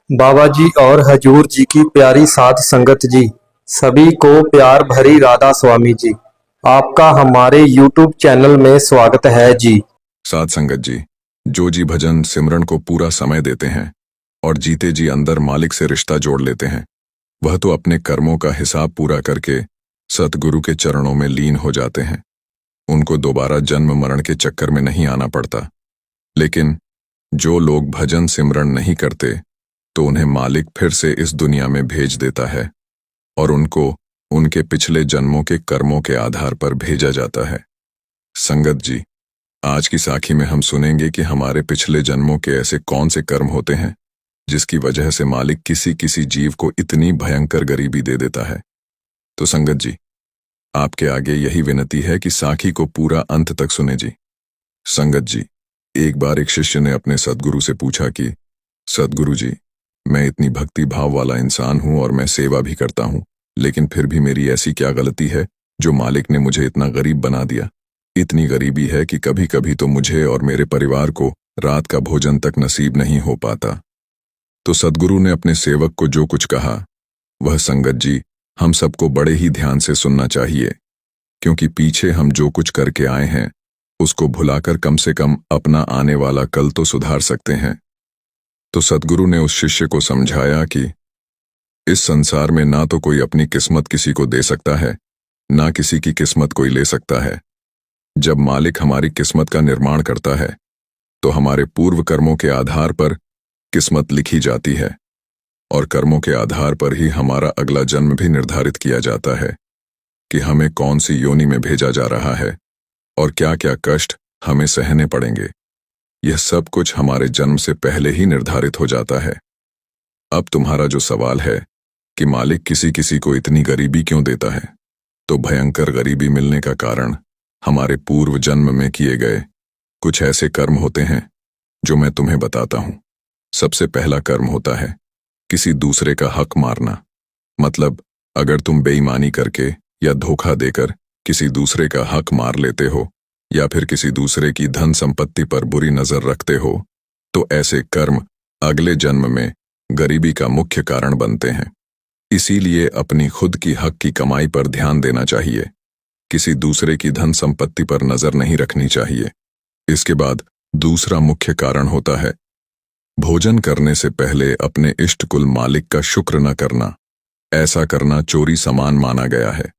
बाबा जी और हजूर जी की प्यारी साध संगत जी, सभी को प्यार भरी राधा स्वामी जी, आपका हमारे YouTube चैनल में स्वागत है जी। साध संगत जी, जो जी भजन सिमरन को पूरा समय देते हैं और जीते जी अंदर मालिक से रिश्ता जोड़ लेते हैं, वह तो अपने कर्मों का हिसाब पूरा करके सतगुरु के चरणों में लीन हो जाते हैं। उनको दोबारा जन्म मरण के चक्कर में नहीं आना पड़ता। लेकिन जो लोग भजन सिमरन नहीं करते तो उन्हें मालिक फिर से इस दुनिया में भेज देता है और उनको उनके पिछले जन्मों के कर्मों के आधार पर भेजा जाता है। संगत जी, आज की साखी में हम सुनेंगे कि हमारे पिछले जन्मों के ऐसे कौन से कर्म होते हैं जिसकी वजह से मालिक किसी किसी जीव को इतनी भयंकर गरीबी दे देता है। तो संगत जी, आपके आगे यही विनती है कि साखी को पूरा अंत तक सुने जी। संगत जी, एक बार एक शिष्य ने अपने सद्गुरु से पूछा कि सद्गुरु जी, मैं इतनी भक्ति भाव वाला इंसान हूं और मैं सेवा भी करता हूं, लेकिन फिर भी मेरी ऐसी क्या गलती है जो मालिक ने मुझे इतना गरीब बना दिया। इतनी गरीबी है कि कभी कभी तो मुझे और मेरे परिवार को रात का भोजन तक नसीब नहीं हो पाता। तो सद्गुरु ने अपने सेवक को जो कुछ कहा वह संगत जी हम सबको बड़े ही ध्यान से सुनना चाहिए, क्योंकि पीछे हम जो कुछ करके आए हैं उसको भुलाकर कम से कम अपना आने वाला कल तो सुधार सकते हैं। तो सद्गुरु ने उस शिष्य को समझाया कि इस संसार में ना तो कोई अपनी किस्मत किसी को दे सकता है, ना किसी की किस्मत कोई ले सकता है। जब मालिक हमारी किस्मत का निर्माण करता है तो हमारे पूर्व कर्मों के आधार पर किस्मत लिखी जाती है और कर्मों के आधार पर ही हमारा अगला जन्म भी निर्धारित किया जाता है कि हमें कौन सी योनि में भेजा जा रहा है और क्या क्या कष्ट हमें सहने पड़ेंगे। यह सब कुछ हमारे जन्म से पहले ही निर्धारित हो जाता है। अब तुम्हारा जो सवाल है कि मालिक किसी किसी को इतनी गरीबी क्यों देता है, तो भयंकर गरीबी मिलने का कारण हमारे पूर्व जन्म में किए गए कुछ ऐसे कर्म होते हैं जो मैं तुम्हें बताता हूं। सबसे पहला कर्म होता है किसी दूसरे का हक मारना। मतलब अगर तुम बेईमानी करके या धोखा देकर किसी दूसरे का हक मार लेते हो या फिर किसी दूसरे की धन संपत्ति पर बुरी नजर रखते हो तो ऐसे कर्म अगले जन्म में गरीबी का मुख्य कारण बनते हैं। इसीलिए अपनी खुद की हक की कमाई पर ध्यान देना चाहिए, किसी दूसरे की धन संपत्ति पर नजर नहीं रखनी चाहिए। इसके बाद दूसरा मुख्य कारण होता है भोजन करने से पहले अपने इष्ट कुल मालिक का शुक्र न करना। ऐसा करना चोरी समान माना गया है।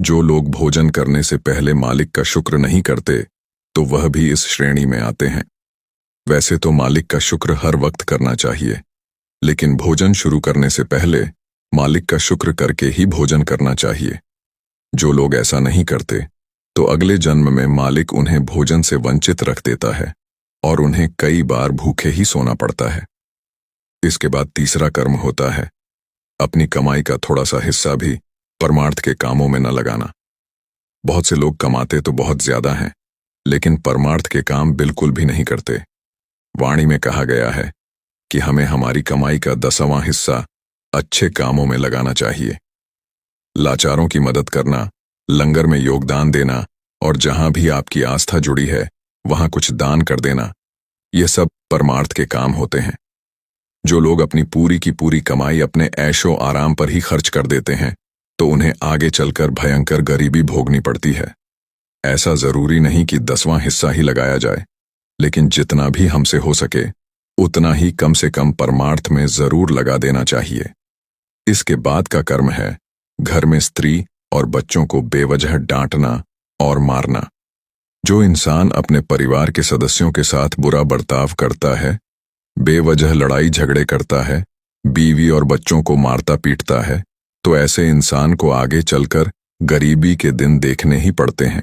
जो लोग भोजन करने से पहले मालिक का शुक्र नहीं करते तो वह भी इस श्रेणी में आते हैं। वैसे तो मालिक का शुक्र हर वक्त करना चाहिए, लेकिन भोजन शुरू करने से पहले मालिक का शुक्र करके ही भोजन करना चाहिए। जो लोग ऐसा नहीं करते तो अगले जन्म में मालिक उन्हें भोजन से वंचित रख देता है और उन्हें कई बार भूखे ही सोना पड़ता है। इसके बाद तीसरा कर्म होता है अपनी कमाई का थोड़ा सा हिस्सा भी परमार्थ के कामों में न लगाना। बहुत से लोग कमाते तो बहुत ज्यादा हैं, लेकिन परमार्थ के काम बिल्कुल भी नहीं करते। वाणी में कहा गया है कि हमें हमारी कमाई का 10वां हिस्सा अच्छे कामों में लगाना चाहिए। लाचारों की मदद करना, लंगर में योगदान देना और जहां भी आपकी आस्था जुड़ी है वहां कुछ दान कर देना, ये सब परमार्थ के काम होते हैं। जो लोग अपनी पूरी की पूरी कमाई अपने ऐशो आराम पर ही खर्च कर देते हैं तो उन्हें आगे चलकर भयंकर गरीबी भोगनी पड़ती है। ऐसा जरूरी नहीं कि 10वां हिस्सा ही लगाया जाए, लेकिन जितना भी हमसे हो सके उतना ही कम से कम परमार्थ में जरूर लगा देना चाहिए। इसके बाद का कर्म है घर में स्त्री और बच्चों को बेवजह डांटना और मारना। जो इंसान अपने परिवार के सदस्यों के साथ बुरा बर्ताव करता है, बेवजह लड़ाई झगड़े करता है, बीवी और बच्चों को मारता पीटता है, तो ऐसे इंसान को आगे चलकर गरीबी के दिन देखने ही पड़ते हैं।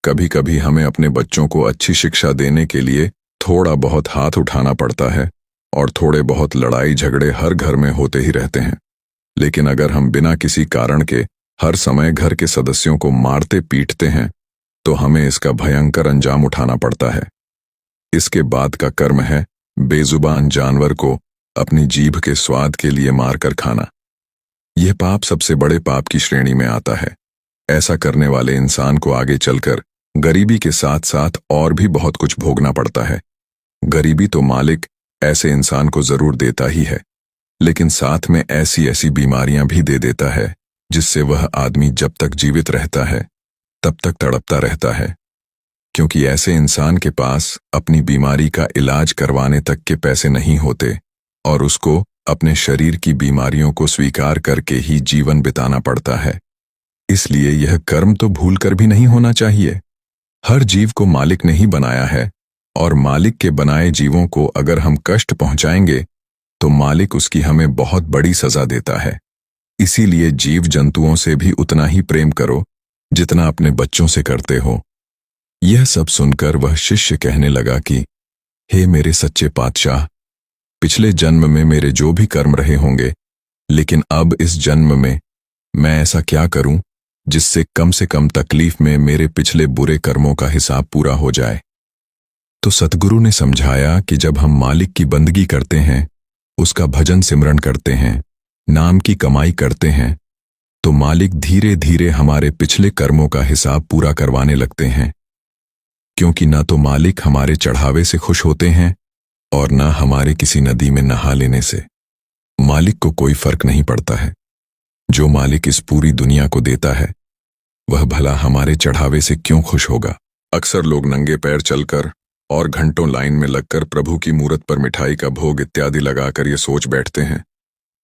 कभी कभी हमें अपने बच्चों को अच्छी शिक्षा देने के लिए थोड़ा बहुत हाथ उठाना पड़ता है और थोड़े बहुत लड़ाई झगड़े हर घर में होते ही रहते हैं। लेकिन अगर हम बिना किसी कारण के हर समय घर के सदस्यों को मारते पीटते हैं तो हमें इसका भयंकर अंजाम उठाना पड़ता है। इसके बाद का कर्म है बेजुबान जानवर को अपनी जीभ के स्वाद के लिए मारकर खाना। यह पाप सबसे बड़े पाप की श्रेणी में आता है। ऐसा करने वाले इंसान को आगे चलकर गरीबी के साथ साथ और भी बहुत कुछ भोगना पड़ता है। गरीबी तो मालिक ऐसे इंसान को जरूर देता ही है, लेकिन साथ में ऐसी ऐसी बीमारियां भी दे देता है जिससे वह आदमी जब तक जीवित रहता है तब तक तड़पता रहता है, क्योंकि ऐसे इंसान के पास अपनी बीमारी का इलाज करवाने तक के पैसे नहीं होते और उसको अपने शरीर की बीमारियों को स्वीकार करके ही जीवन बिताना पड़ता है। इसलिए यह कर्म तो भूलकर भी नहीं होना चाहिए। हर जीव को मालिक ने ही बनाया है और मालिक के बनाए जीवों को अगर हम कष्ट पहुंचाएंगे तो मालिक उसकी हमें बहुत बड़ी सजा देता है। इसीलिए जीव जंतुओं से भी उतना ही प्रेम करो जितना अपने बच्चों से करते हो। यह सब सुनकर वह शिष्य कहने लगा कि हे मेरे सच्चे पातशाह, पिछले जन्म में मेरे जो भी कर्म रहे होंगे, लेकिन अब इस जन्म में मैं ऐसा क्या करूं जिससे कम से कम तकलीफ में मेरे पिछले बुरे कर्मों का हिसाब पूरा हो जाए। तो सतगुरु ने समझाया कि जब हम मालिक की बंदगी करते हैं, उसका भजन सिमरन करते हैं, नाम की कमाई करते हैं, तो मालिक धीरे धीरे हमारे पिछले कर्मों का हिसाब पूरा करवाने लगते हैं। क्योंकि ना तो मालिक हमारे चढ़ावे से खुश होते हैं और ना हमारे किसी नदी में नहा लेने से। मालिक को कोई फर्क नहीं पड़ता है। जो मालिक इस पूरी दुनिया को देता है वह भला हमारे चढ़ावे से क्यों खुश होगा। अक्सर लोग नंगे पैर चलकर और घंटों लाइन में लगकर प्रभु की मूरत पर मिठाई का भोग इत्यादि लगाकर ये सोच बैठते हैं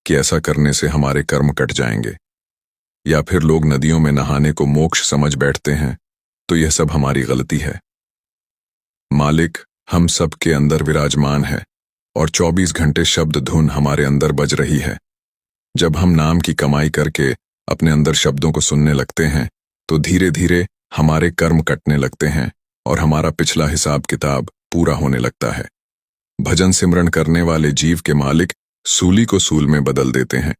कि ऐसा करने से हमारे कर्म कट जाएंगे। या फिर लोग नदियों में नहाने को मोक्ष समझ बैठते हैं, तो यह सब हमारी गलती है। मालिक हम सब के अंदर विराजमान है और 24 घंटे शब्द धुन हमारे अंदर बज रही है। जब हम नाम की कमाई करके अपने अंदर शब्दों को सुनने लगते हैं तो धीरे धीरे हमारे कर्म कटने लगते हैं और हमारा पिछला हिसाब किताब पूरा होने लगता है। भजन सिमरन करने वाले जीव के मालिक सूली को सूल में बदल देते हैं।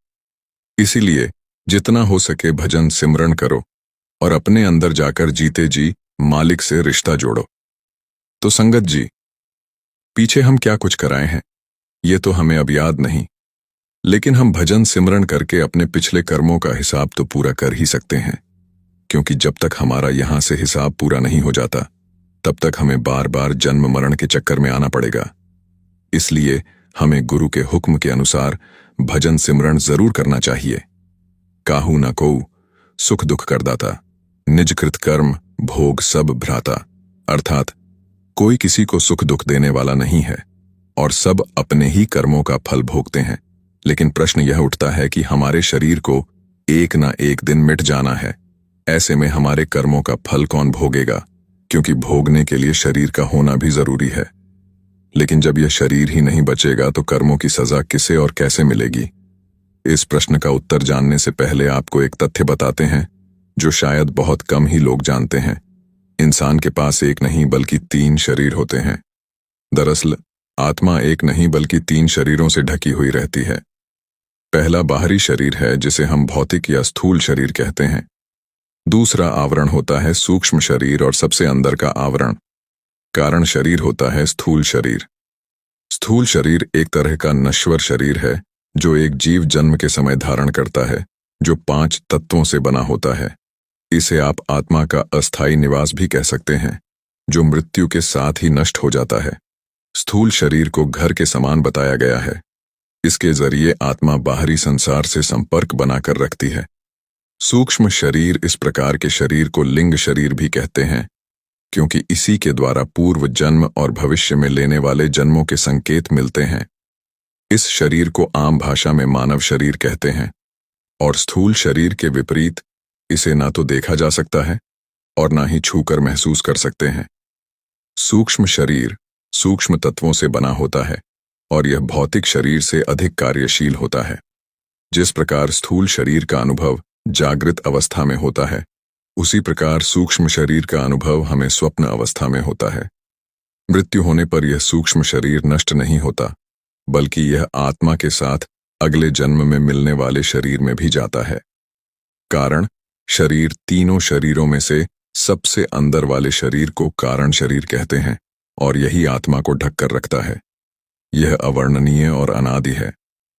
इसीलिए जितना हो सके भजन सिमरन करो और अपने अंदर जाकर जीते जी मालिक से रिश्ता जोड़ो। तो संगत जी, पीछे हम क्या कुछ कराए हैं ये तो हमें अब याद नहीं, लेकिन हम भजन सिमरन करके अपने पिछले कर्मों का हिसाब तो पूरा कर ही सकते हैं। क्योंकि जब तक हमारा यहां से हिसाब पूरा नहीं हो जाता तब तक हमें बार बार जन्म मरण के चक्कर में आना पड़ेगा। इसलिए हमें गुरु के हुक्म के अनुसार भजन सिमरन जरूर करना चाहिए। काहू न कोऊ सुख दुख करदाता, निज कृत कर्म भोग सब भ्राता। अर्थात कोई किसी को सुख दुख देने वाला नहीं है और सब अपने ही कर्मों का फल भोगते हैं। लेकिन प्रश्न यह उठता है कि हमारे शरीर को एक ना एक दिन मिट जाना है। ऐसे में हमारे कर्मों का फल कौन भोगेगा, क्योंकि भोगने के लिए शरीर का होना भी जरूरी है। लेकिन जब यह शरीर ही नहीं बचेगा तो कर्मों की सजा किसे और कैसे मिलेगी। इस प्रश्न का उत्तर जानने से पहले आपको एक तथ्य बताते हैं जो शायद बहुत कम ही लोग जानते हैं। इंसान के पास एक नहीं बल्कि 3 शरीर होते हैं। दरअसल आत्मा एक नहीं बल्कि 3 शरीरों से ढकी हुई रहती है। पहला बाहरी शरीर है जिसे हम भौतिक या स्थूल शरीर कहते हैं। दूसरा आवरण होता है सूक्ष्म शरीर और सबसे अंदर का आवरण कारण शरीर होता है स्थूल शरीर। स्थूल शरीर एक तरह का नश्वर शरीर है जो एक जीव जन्म के समय धारण करता है, जो 5 तत्वों से बना होता है। इसे आप आत्मा का अस्थायी निवास भी कह सकते हैं, जो मृत्यु के साथ ही नष्ट हो जाता है। स्थूल शरीर को घर के समान बताया गया है। इसके जरिए आत्मा बाहरी संसार से संपर्क बनाकर रखती है। सूक्ष्म शरीर इस प्रकार के शरीर को लिंग शरीर भी कहते हैं, क्योंकि इसी के द्वारा पूर्व जन्म और भविष्य में लेने वाले जन्मों के संकेत मिलते हैं। इस शरीर को आम भाषा में मानव शरीर कहते हैं और स्थूल शरीर के विपरीत इसे ना तो देखा जा सकता है और ना ही छूकर महसूस कर सकते हैं। सूक्ष्म शरीर सूक्ष्म तत्वों से बना होता है और यह भौतिक शरीर से अधिक कार्यशील होता है। जिस प्रकार स्थूल शरीर का अनुभव जागृत अवस्था में होता है, उसी प्रकार सूक्ष्म शरीर का अनुभव हमें स्वप्न अवस्था में होता है। मृत्यु होने पर यह सूक्ष्म शरीर नष्ट नहीं होता, बल्कि यह आत्मा के साथ अगले जन्म में मिलने वाले शरीर में भी जाता है। कारण शरीर तीनों शरीरों में से सबसे अंदर वाले शरीर को कारण शरीर कहते हैं और यही आत्मा को ढककर रखता है। यह अवर्णनीय और अनादि है।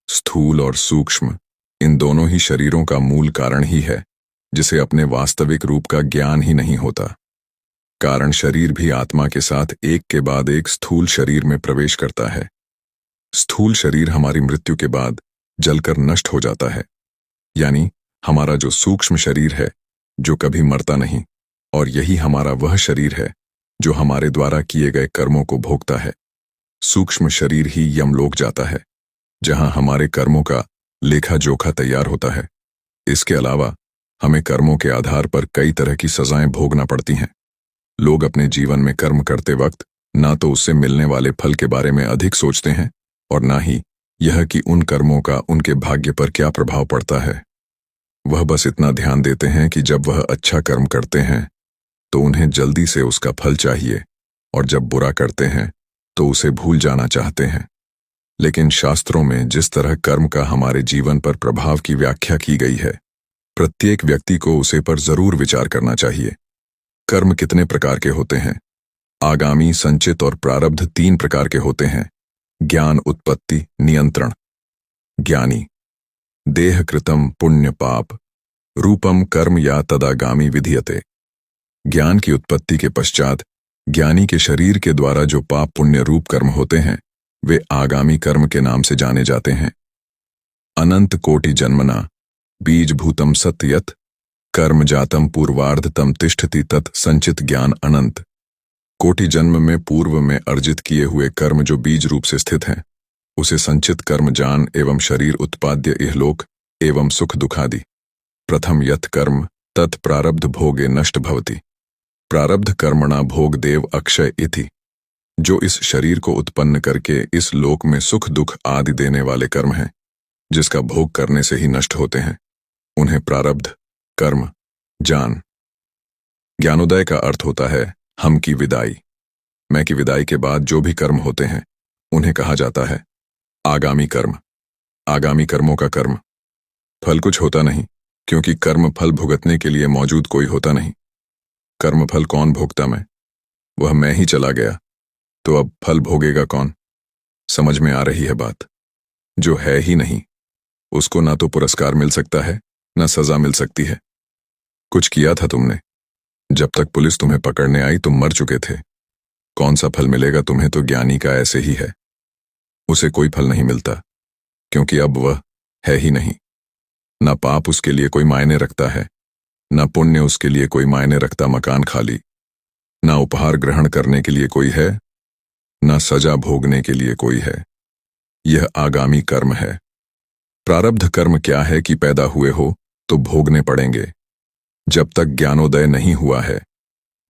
स्थूल और सूक्ष्म इन दोनों ही शरीरों का मूल कारण ही है, जिसे अपने वास्तविक रूप का ज्ञान ही नहीं होता। कारण शरीर भी आत्मा के साथ एक के बाद एक स्थूल शरीर में प्रवेश करता है। स्थूल शरीर हमारी मृत्यु के बाद जलकर नष्ट हो जाता है। यानी हमारा जो सूक्ष्म शरीर है, जो कभी मरता नहीं, और यही हमारा वह शरीर है जो हमारे द्वारा किए गए कर्मों को भोगता है। सूक्ष्म शरीर ही यमलोक जाता है, जहां हमारे कर्मों का लेखा जोखा तैयार होता है। इसके अलावा हमें कर्मों के आधार पर कई तरह की सजाएं भोगना पड़ती हैं। लोग अपने जीवन में कर्म करते वक्त ना तो उससे मिलने वाले फल के बारे में अधिक सोचते हैं और ना ही यह कि उन कर्मों का उनके भाग्य पर क्या प्रभाव पड़ता है। वह बस इतना ध्यान देते हैं कि जब वह अच्छा कर्म करते हैं तो उन्हें जल्दी से उसका फल चाहिए, और जब बुरा करते हैं तो उसे भूल जाना चाहते हैं। लेकिन शास्त्रों में जिस तरह कर्म का हमारे जीवन पर प्रभाव की व्याख्या की गई है, प्रत्येक व्यक्ति को उसे पर जरूर विचार करना चाहिए। कर्म कितने प्रकार के होते हैं? आगामी, संचित और प्रारब्ध 3 प्रकार के होते हैं। ज्ञान, उत्पत्ति, नियंत्रण। ज्ञानी: देह कृतम पुण्य पाप रूपम कर्म या तदागामी विधीयते। ज्ञान की उत्पत्ति के पश्चात ज्ञानी के शरीर के द्वारा जो पाप पुण्य रूप कर्म होते हैं, वे आगामी कर्म के नाम से जाने जाते हैं। अनंत कोटि जन्मना बीज भूतम सत्यत कर्म जातम पूर्वार्ध तम तिष्ठति तत् संचित ज्ञान अनंत। कोटि जन्म में पूर्व में अर्जित किए हुए कर्म जो बीज रूप से स्थित हैं, उसे संचित कर्म जान एवं शरीर उत्पाद्य इहलोक एवं सुख दुखादि। प्रथम यत् कर्म तत् प्रारब्ध भोगे नष्ट भवति। प्रारब्ध कर्मणा भोग देव अक्षय इति। जो इस शरीर को उत्पन्न करके इस लोक में सुख दुख आदि देने वाले कर्म हैं, जिसका भोग करने से ही नष्ट होते हैं, उन्हें प्रारब्ध कर्म जान। ज्ञानोदय का अर्थ होता है हम की विदाई। मैं की विदाई के बाद जो भी कर्म होते हैं, उन्हें कहा जाता है आगामी कर्म। आगामी कर्मों का कर्म फल कुछ होता नहीं, क्योंकि कर्म फल भुगतने के लिए मौजूद कोई होता नहीं। कर्म फल कौन भोगता? मैं ही चला गया, तो अब फल भोगेगा कौन? समझ में आ रही है बात? जो है ही नहीं, उसको ना तो पुरस्कार मिल सकता है, ना सजा मिल सकती है। कुछ किया था तुमने, जब तक पुलिस तुम्हें पकड़ने आई तुम मर चुके थे। कौन सा फल मिलेगा तुम्हें? तो ज्ञानी का ऐसे ही है, उसे कोई फल नहीं मिलता, क्योंकि अब वह है ही नहीं। ना पाप उसके लिए कोई मायने रखता है, ना पुण्य उसके लिए कोई मायने रखता मकान खाली। ना उपहार ग्रहण करने के लिए कोई है, ना सजा भोगने के लिए कोई है। यह आगामी कर्म है। प्रारब्ध कर्म क्या है कि पैदा हुए हो तो भोगने पड़ेंगे। जब तक ज्ञानोदय नहीं हुआ है,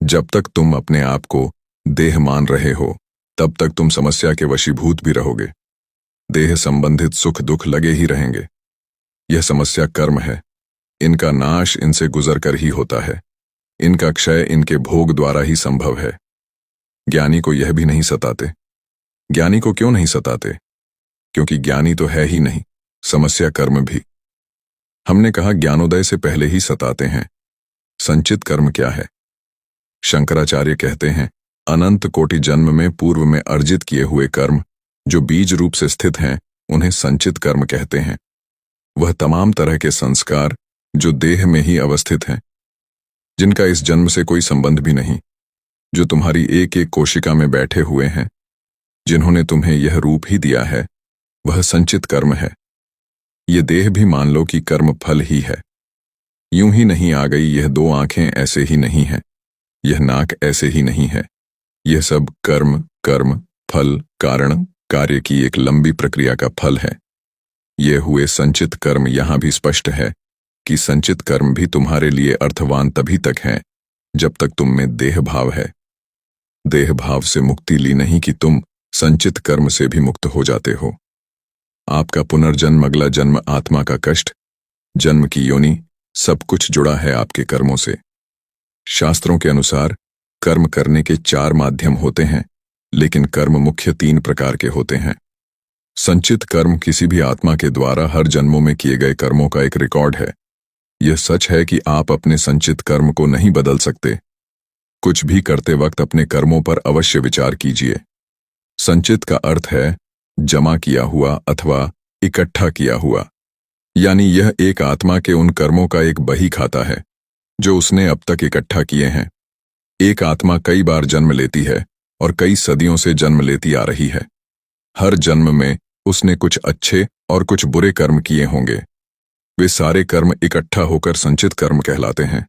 जब तक तुम अपने आप को देह मान रहे हो, तब तक तुम समस्या के वशीभूत भी रहोगे। देह संबंधित सुख दुख लगे ही रहेंगे। यह समस्या कर्म है। इनका नाश इनसे गुजर कर ही होता है। इनका क्षय इनके भोग द्वारा ही संभव है। ज्ञानी को यह भी नहीं सताते। ज्ञानी को क्यों नहीं सताते? क्योंकि ज्ञानी तो है ही नहीं, समस्या कर्म भी। हमने कहा ज्ञानोदय से पहले ही सताते हैं। संचित कर्म क्या है? शंकराचार्य कहते हैं अनंत कोटि जन्म में पूर्व में अर्जित किए हुए कर्म जो बीज रूप से स्थित हैं, उन्हें संचित कर्म कहते हैं। वह तमाम तरह के संस्कार जो देह में ही अवस्थित हैं, जिनका इस जन्म से कोई संबंध भी नहीं, जो तुम्हारी एक एक कोशिका में बैठे हुए हैं, जिन्होंने तुम्हें यह रूप ही दिया है, वह संचित कर्म है। ये देह भी मान लो कि कर्म फल ही है। यूं ही नहीं आ गई यह 2 आंखें, ऐसे ही नहीं है। यह नाक ऐसे ही नहीं है। यह सब कर्म, कर्म, फल, कारण, कार्य की एक लंबी प्रक्रिया का फल है। ये हुए संचित कर्म। यहां भी स्पष्ट है कि संचित कर्म भी तुम्हारे लिए अर्थवान तभी तक है जब तक तुम में देह भाव है। देह भाव से मुक्ति ली नहीं कि तुम संचित कर्म से भी मुक्त हो जाते हो। आपका पुनर्जन्म, अगला जन्म, आत्मा का कष्ट, जन्म की योनि, सब कुछ जुड़ा है आपके कर्मों से। शास्त्रों के अनुसार कर्म करने के 4 माध्यम होते हैं, लेकिन कर्म मुख्य 3 प्रकार के होते हैं। संचित कर्म किसी भी आत्मा के द्वारा हर जन्मों में किए गए कर्मों का एक रिकॉर्ड है। यह सच है कि आप अपने संचित कर्म को नहीं बदल सकते। कुछ भी करते वक्त अपने कर्मों पर अवश्य विचार कीजिए। संचित का अर्थ है जमा किया हुआ अथवा इकट्ठा किया हुआ, यानी यह एक आत्मा के उन कर्मों का एक बही खाता है जो उसने अब तक इकट्ठा किए हैं। एक आत्मा कई बार जन्म लेती है और कई सदियों से जन्म लेती आ रही है। हर जन्म में उसने कुछ अच्छे और कुछ बुरे कर्म किए होंगे। वे सारे कर्म इकट्ठा होकर संचित कर्म कहलाते हैं।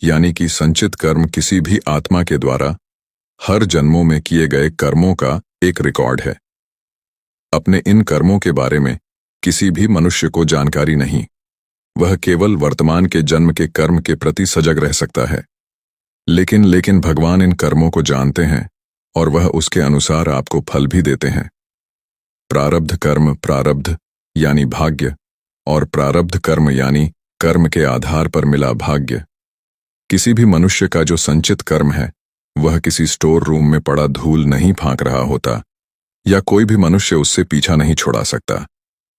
यानी कि संचित कर्म किसी भी आत्मा के द्वारा हर जन्मों में किए गए कर्मों का एक रिकॉर्ड है। अपने इन कर्मों के बारे में किसी भी मनुष्य को जानकारी नहीं। वह केवल वर्तमान के जन्म के कर्म के प्रति सजग रह सकता है। लेकिन भगवान इन कर्मों को जानते हैं और वह उसके अनुसार आपको फल भी देते हैं। प्रारब्ध कर्म, प्रारब्ध यानी भाग्य, और प्रारब्ध कर्म यानी कर्म के आधार पर मिला भाग्य। किसी भी मनुष्य का जो संचित कर्म है वह किसी स्टोर रूम में पड़ा धूल नहीं फांक रहा होता, या कोई भी मनुष्य उससे पीछा नहीं छुड़ा सकता,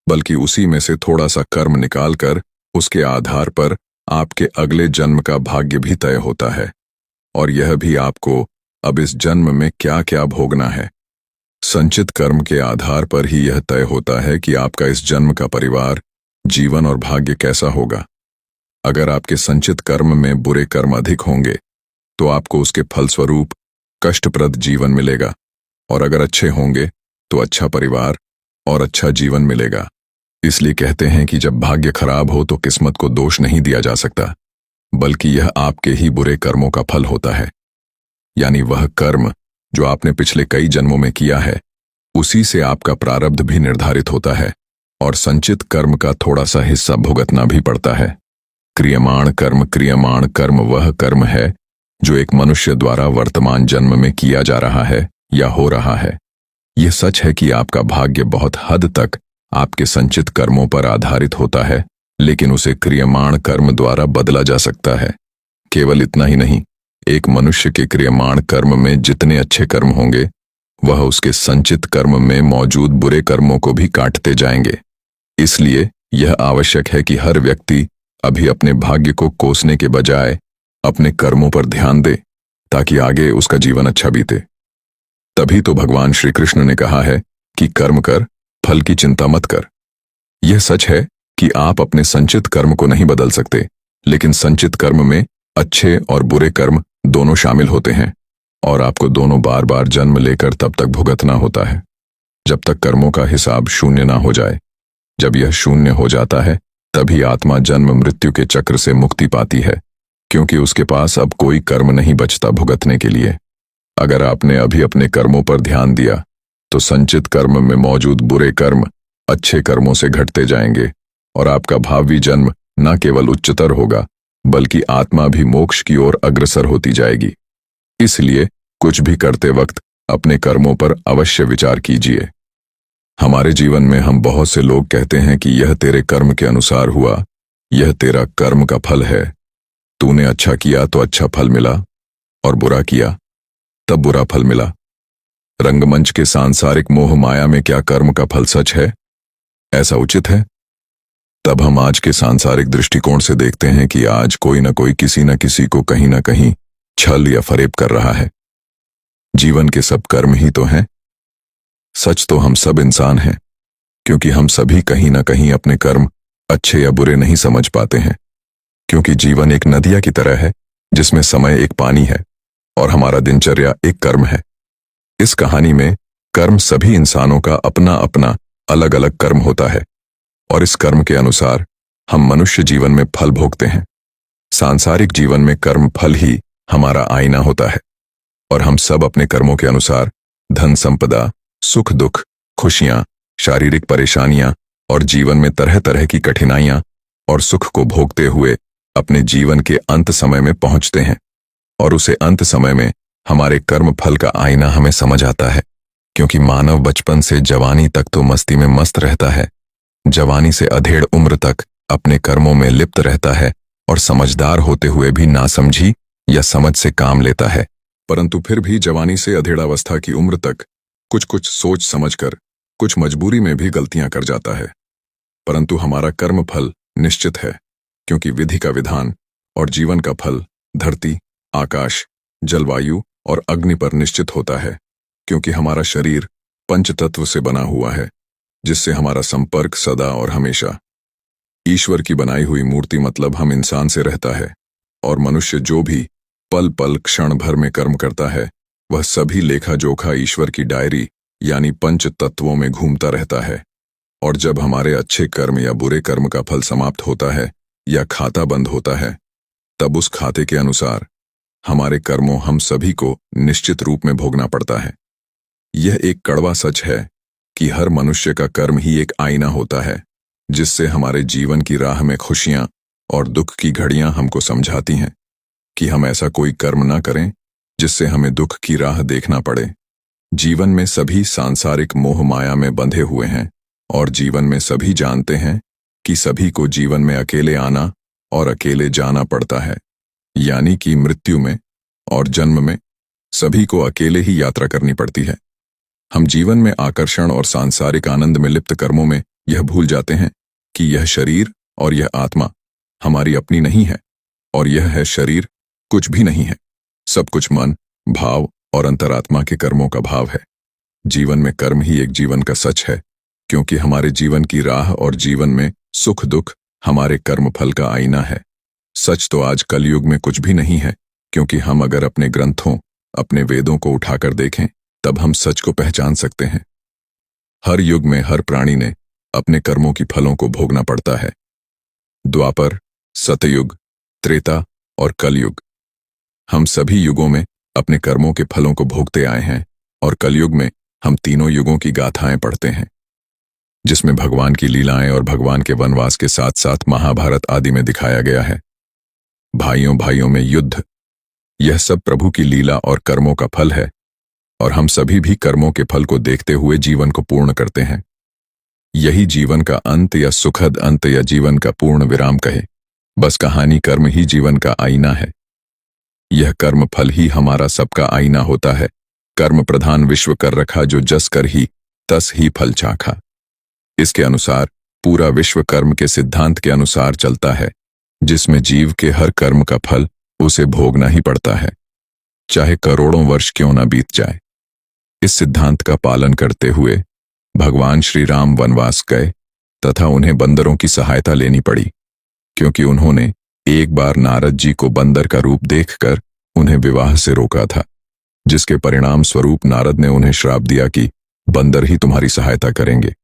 बल्कि उसी में से थोड़ा सा कर्म निकालकर उसके आधार पर आपके अगले जन्म का भाग्य भी तय होता है, और यह भी आपको अब इस जन्म में क्या क्या भोगना है। संचित कर्म के आधार पर ही यह तय होता है कि आपका इस जन्म का परिवार, जीवन और भाग्य कैसा होगा। अगर आपके संचित कर्म में बुरे कर्म अधिक होंगे तो आपको उसके फलस्वरूप कष्टप्रद जीवन मिलेगा, और अगर अच्छे होंगे तो अच्छा परिवार और अच्छा जीवन मिलेगा। इसलिए कहते हैं कि जब भाग्य खराब हो तो किस्मत को दोष नहीं दिया जा सकता, बल्कि यह आपके ही बुरे कर्मों का फल होता है। यानी वह कर्म जो आपने पिछले कई जन्मों में किया है, उसी से आपका प्रारब्ध भी निर्धारित होता है, और संचित कर्म का थोड़ा सा हिस्सा भुगतना भी पड़ता है। क्रियमाण कर्म वह कर्म है जो एक मनुष्य द्वारा वर्तमान जन्म में किया जा रहा है या हो रहा है। यह सच है कि आपका भाग्य बहुत हद तक आपके संचित कर्मों पर आधारित होता है, लेकिन उसे क्रियमाण कर्म द्वारा बदला जा सकता है। केवल इतना ही नहीं, एक मनुष्य के क्रियमाण कर्म में जितने अच्छे कर्म होंगे वह उसके संचित कर्म में मौजूद बुरे कर्मों को भी काटते जाएंगे। इसलिए यह आवश्यक है कि हर व्यक्ति अभी अपने भाग्य को कोसने के बजाय अपने कर्मों पर ध्यान दे, ताकि आगे उसका जीवन अच्छा बीते। तभी तो भगवान श्री कृष्ण ने कहा है कि कर्म कर, फल की चिंता मत कर। यह सच है कि आप अपने संचित कर्म को नहीं बदल सकते, लेकिन संचित कर्म में अच्छे और बुरे कर्म दोनों शामिल होते हैं, और आपको दोनों बार बार जन्म लेकर तब तक भुगतना होता है जब तक कर्मों का हिसाब शून्य ना हो जाए। जब यह शून्य हो जाता है तभी आत्मा जन्म मृत्यु के चक्र से मुक्ति पाती है, क्योंकि उसके पास अब कोई कर्म नहीं बचता भुगतने के लिए। अगर आपने अभी अपने कर्मों पर ध्यान दिया तो संचित कर्म में मौजूद बुरे कर्म अच्छे कर्मों से घटते जाएंगे, और आपका भावी जन्म न केवल उच्चतर होगा बल्कि आत्मा भी मोक्ष की ओर अग्रसर होती जाएगी। इसलिए कुछ भी करते वक्त अपने कर्मों पर अवश्य विचार कीजिए। हमारे जीवन में हम बहुत से लोग कहते हैं कि यह तेरे कर्म के अनुसार हुआ, यह तेरा कर्म का फल है। तूने अच्छा किया तो अच्छा फल मिला, और बुरा किया तब बुरा फल मिला। रंगमंच के सांसारिक मोह माया में क्या कर्म का फल सच है? ऐसा उचित है? तब हम आज के सांसारिक दृष्टिकोण से देखते हैं कि आज कोई न कोई किसी न किसी को कहीं न कहीं छल या फरेब कर रहा है। जीवन के सब कर्म ही तो हैं। सच तो हम सब इंसान हैं, क्योंकि हम सभी कहीं न कहीं अपने कर्म अच्छे या बुरे नहीं समझ पाते हैं। क्योंकि जीवन एक नदिया की तरह है जिसमें समय एक पानी है और हमारा दिनचर्या एक कर्म है। इस कहानी में कर्म सभी इंसानों का अपना अपना अलग अलग कर्म होता है, और इस कर्म के अनुसार हम मनुष्य जीवन में फल भोगते हैं। सांसारिक जीवन में कर्म फल ही हमारा आईना होता है, और हम सब अपने कर्मों के अनुसार धन संपदा, सुख दुख, खुशियां, शारीरिक परेशानियां और जीवन में तरह तरह की कठिनाइयां और सुख को भोगते हुए अपने जीवन के अंत समय में पहुंचते हैं। और उसे अंत समय में हमारे कर्म फल का आईना हमें समझ आता है, क्योंकि मानव बचपन से जवानी तक तो मस्ती में मस्त रहता है, जवानी से अधेड़ उम्र तक अपने कर्मों में लिप्त रहता है, और समझदार होते हुए भी नासमझी या समझ से काम लेता है, परंतु फिर भी जवानी से अधेड़ावस्था की उम्र तक कुछ कुछ सोच समझकर कुछ मजबूरी में भी गलतियां कर जाता है। परंतु हमारा कर्म फल निश्चित है, क्योंकि विधि का विधान और जीवन का फल धरती, आकाश, जलवायु और अग्नि पर निश्चित होता है, क्योंकि हमारा शरीर पंचतत्व से बना हुआ है, जिससे हमारा संपर्क सदा और हमेशा ईश्वर की बनाई हुई मूर्ति मतलब हम इंसान से रहता है। और मनुष्य जो भी पल पल क्षण भर में कर्म करता है वह सभी लेखा जोखा ईश्वर की डायरी यानी पंच तत्वों में घूमता रहता है। और जब हमारे अच्छे कर्म या बुरे कर्म का फल समाप्त होता है या खाता बंद होता है, तब उस खाते के अनुसार हमारे कर्मों हम सभी को निश्चित रूप में भोगना पड़ता है। यह एक कड़वा सच है कि हर मनुष्य का कर्म ही एक आईना होता है, जिससे हमारे जीवन की राह में खुशियां और दुख की घड़ियां हमको समझाती हैं कि हम ऐसा कोई कर्म ना करें जिससे हमें दुख की राह देखना पड़े। जीवन में सभी सांसारिक मोह माया में बंधे हुए हैं और जीवन में सभी जानते हैं कि सभी को जीवन में अकेले आना और अकेले जाना पड़ता है, यानी कि मृत्यु में और जन्म में सभी को अकेले ही यात्रा करनी पड़ती है। हम जीवन में आकर्षण और सांसारिक आनंद में लिप्त कर्मों में यह भूल जाते हैं कि यह शरीर और यह आत्मा हमारी अपनी नहीं है, और यह है शरीर कुछ भी नहीं है, सब कुछ मन, भाव और अंतरात्मा के कर्मों का भाव है। जीवन में कर्म ही एक जीवन का सच है, क्योंकि हमारे जीवन की राह और जीवन में सुख दुख हमारे कर्म फल का आईना है। सच तो आज कलयुग में कुछ भी नहीं है, क्योंकि हम अगर अपने ग्रंथों, अपने वेदों को उठाकर देखें तब हम सच को पहचान सकते हैं। हर युग में हर प्राणी ने अपने कर्मों की फलों को भोगना पड़ता है। द्वापर, सतयुग, त्रेता और कलयुग, हम सभी युगों में अपने कर्मों के फलों को भोगते आए हैं, और कलयुग में हम तीनों युगों की गाथाएं पढ़ते हैं, जिसमें भगवान की लीलाएं और भगवान के वनवास के साथ साथ महाभारत आदि में दिखाया गया है। भाइयों भाइयों में युद्ध, यह सब प्रभु की लीला और कर्मों का फल है, और हम सभी भी कर्मों के फल को देखते हुए जीवन को पूर्ण करते हैं। यही जीवन का अंत या सुखद अंत या जीवन का पूर्ण विराम कहे, बस कहानी कर्म ही जीवन का आईना है। यह कर्म फल ही हमारा सबका आईना होता है। कर्म प्रधान विश्व कर रखा, जो जस कर ही तस ही फल चाखा। इसके अनुसार पूरा विश्व कर्म के सिद्धांत के अनुसार चलता है, जिसमें जीव के हर कर्म का फल उसे भोगना ही पड़ता है, चाहे करोड़ों वर्ष क्यों न बीत जाए। इस सिद्धांत का पालन करते हुए भगवान श्री राम वनवास गए तथा उन्हें बंदरों की सहायता लेनी पड़ी, क्योंकि उन्होंने एक बार नारद जी को बंदर का रूप देखकर उन्हें विवाह से रोका था, जिसके परिणाम स्वरूप नारद ने उन्हें श्राप दिया कि बंदर ही तुम्हारी सहायता करेंगे।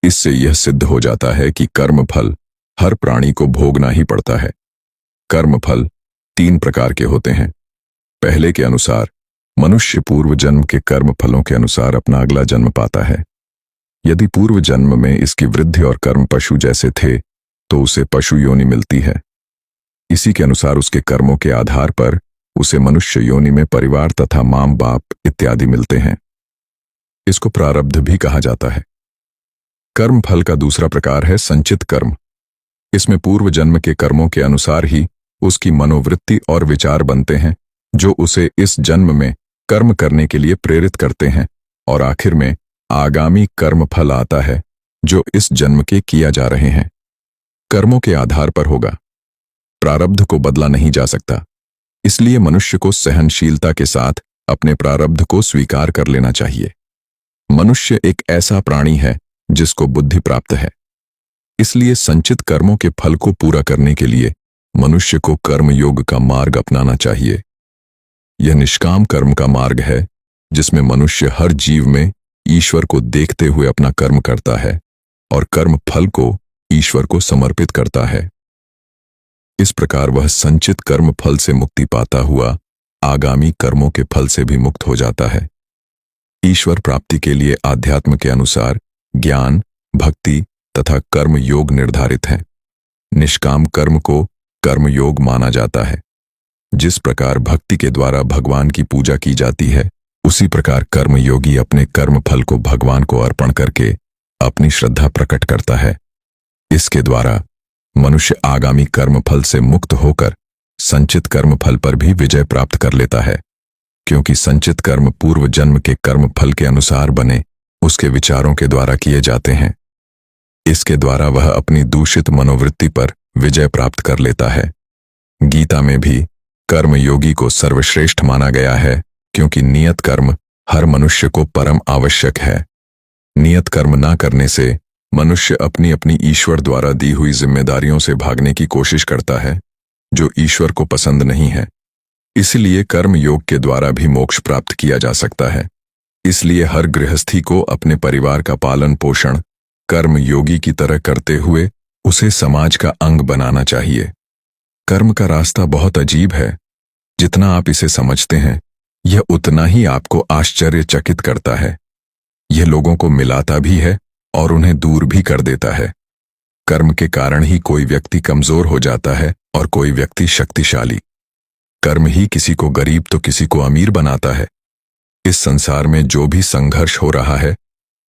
इससे यह सिद्ध हो जाता है कि कर्म फल हर प्राणी को भोगना ही पड़ता है। कर्म फल 3 प्रकार के होते हैं। पहले के अनुसार मनुष्य पूर्व जन्म के कर्म फलों के अनुसार अपना अगला जन्म पाता है। यदि पूर्व जन्म में इसकी वृद्धि और कर्म पशु जैसे थे तो उसे पशु योनि मिलती है। इसी के अनुसार उसके कर्मों के आधार पर उसे मनुष्य योनि में परिवार तथा मां बाप इत्यादि मिलते हैं। इसको प्रारब्ध भी कहा जाता है। कर्म फल का दूसरा प्रकार है संचित कर्म। इसमें पूर्व जन्म के कर्मों के अनुसार ही उसकी मनोवृत्ति और विचार बनते हैं, जो उसे इस जन्म में कर्म करने के लिए प्रेरित करते हैं, और आखिर में आगामी कर्म फल आता है जो इस जन्म के किया जा रहे हैं। कर्मों के आधार पर होगा। प्रारब्ध को बदला नहीं जा सकता, इसलिए मनुष्य को सहनशीलता के साथ अपने प्रारब्ध को स्वीकार कर लेना चाहिए। मनुष्य एक ऐसा प्राणी है जिसको बुद्धि प्राप्त है, इसलिए संचित कर्मों के फल को पूरा करने के लिए मनुष्य को कर्म योग का मार्ग अपनाना चाहिए। यह निष्काम कर्म का मार्ग है, जिसमें मनुष्य हर जीव में ईश्वर को देखते हुए अपना कर्म करता है और कर्म फल को ईश्वर को समर्पित करता है। इस प्रकार वह संचित कर्म फल से मुक्ति पाता हुआ आगामी कर्मों के फल से भी मुक्त हो जाता है। ईश्वर प्राप्ति के लिए आध्यात्म के अनुसार ज्ञान, भक्ति तथा कर्म योग निर्धारित है। निष्काम कर्म को कर्म योग माना जाता है। जिस प्रकार भक्ति के द्वारा भगवान की पूजा की जाती है, उसी प्रकार कर्म योगी अपने कर्म फल को भगवान को अर्पण करके अपनी श्रद्धा प्रकट करता है। इसके द्वारा मनुष्य आगामी कर्म फल से मुक्त होकर संचित कर्म फल पर भी विजय प्राप्त कर लेता है, क्योंकि संचित कर्म पूर्व जन्म के कर्म फल के अनुसार बने उसके विचारों के द्वारा किए जाते हैं। इसके द्वारा वह अपनी दूषित मनोवृत्ति पर विजय प्राप्त कर लेता है। गीता में भी कर्म योगी को सर्वश्रेष्ठ माना गया है, क्योंकि नियत कर्म हर मनुष्य को परम आवश्यक है। नियत कर्म ना करने से मनुष्य अपनी अपनी ईश्वर द्वारा दी हुई जिम्मेदारियों से भागने की कोशिश करता है, जो ईश्वर को पसंद नहीं है। इसलिए कर्म योग के द्वारा भी मोक्ष प्राप्त किया जा सकता है। इसलिए हर गृहस्थी को अपने परिवार का पालन पोषण कर्म योगी की तरह करते हुए उसे समाज का अंग बनाना चाहिए। कर्म का रास्ता बहुत अजीब है। जितना आप इसे समझते हैं, यह उतना ही आपको आश्चर्यचकित करता है। यह लोगों को मिलाता भी है और उन्हें दूर भी कर देता है। कर्म के कारण ही कोई व्यक्ति कमजोर हो जाता है और कोई व्यक्ति शक्तिशाली। कर्म ही किसी को गरीब तो किसी को अमीर बनाता है। इस संसार में जो भी संघर्ष हो रहा है,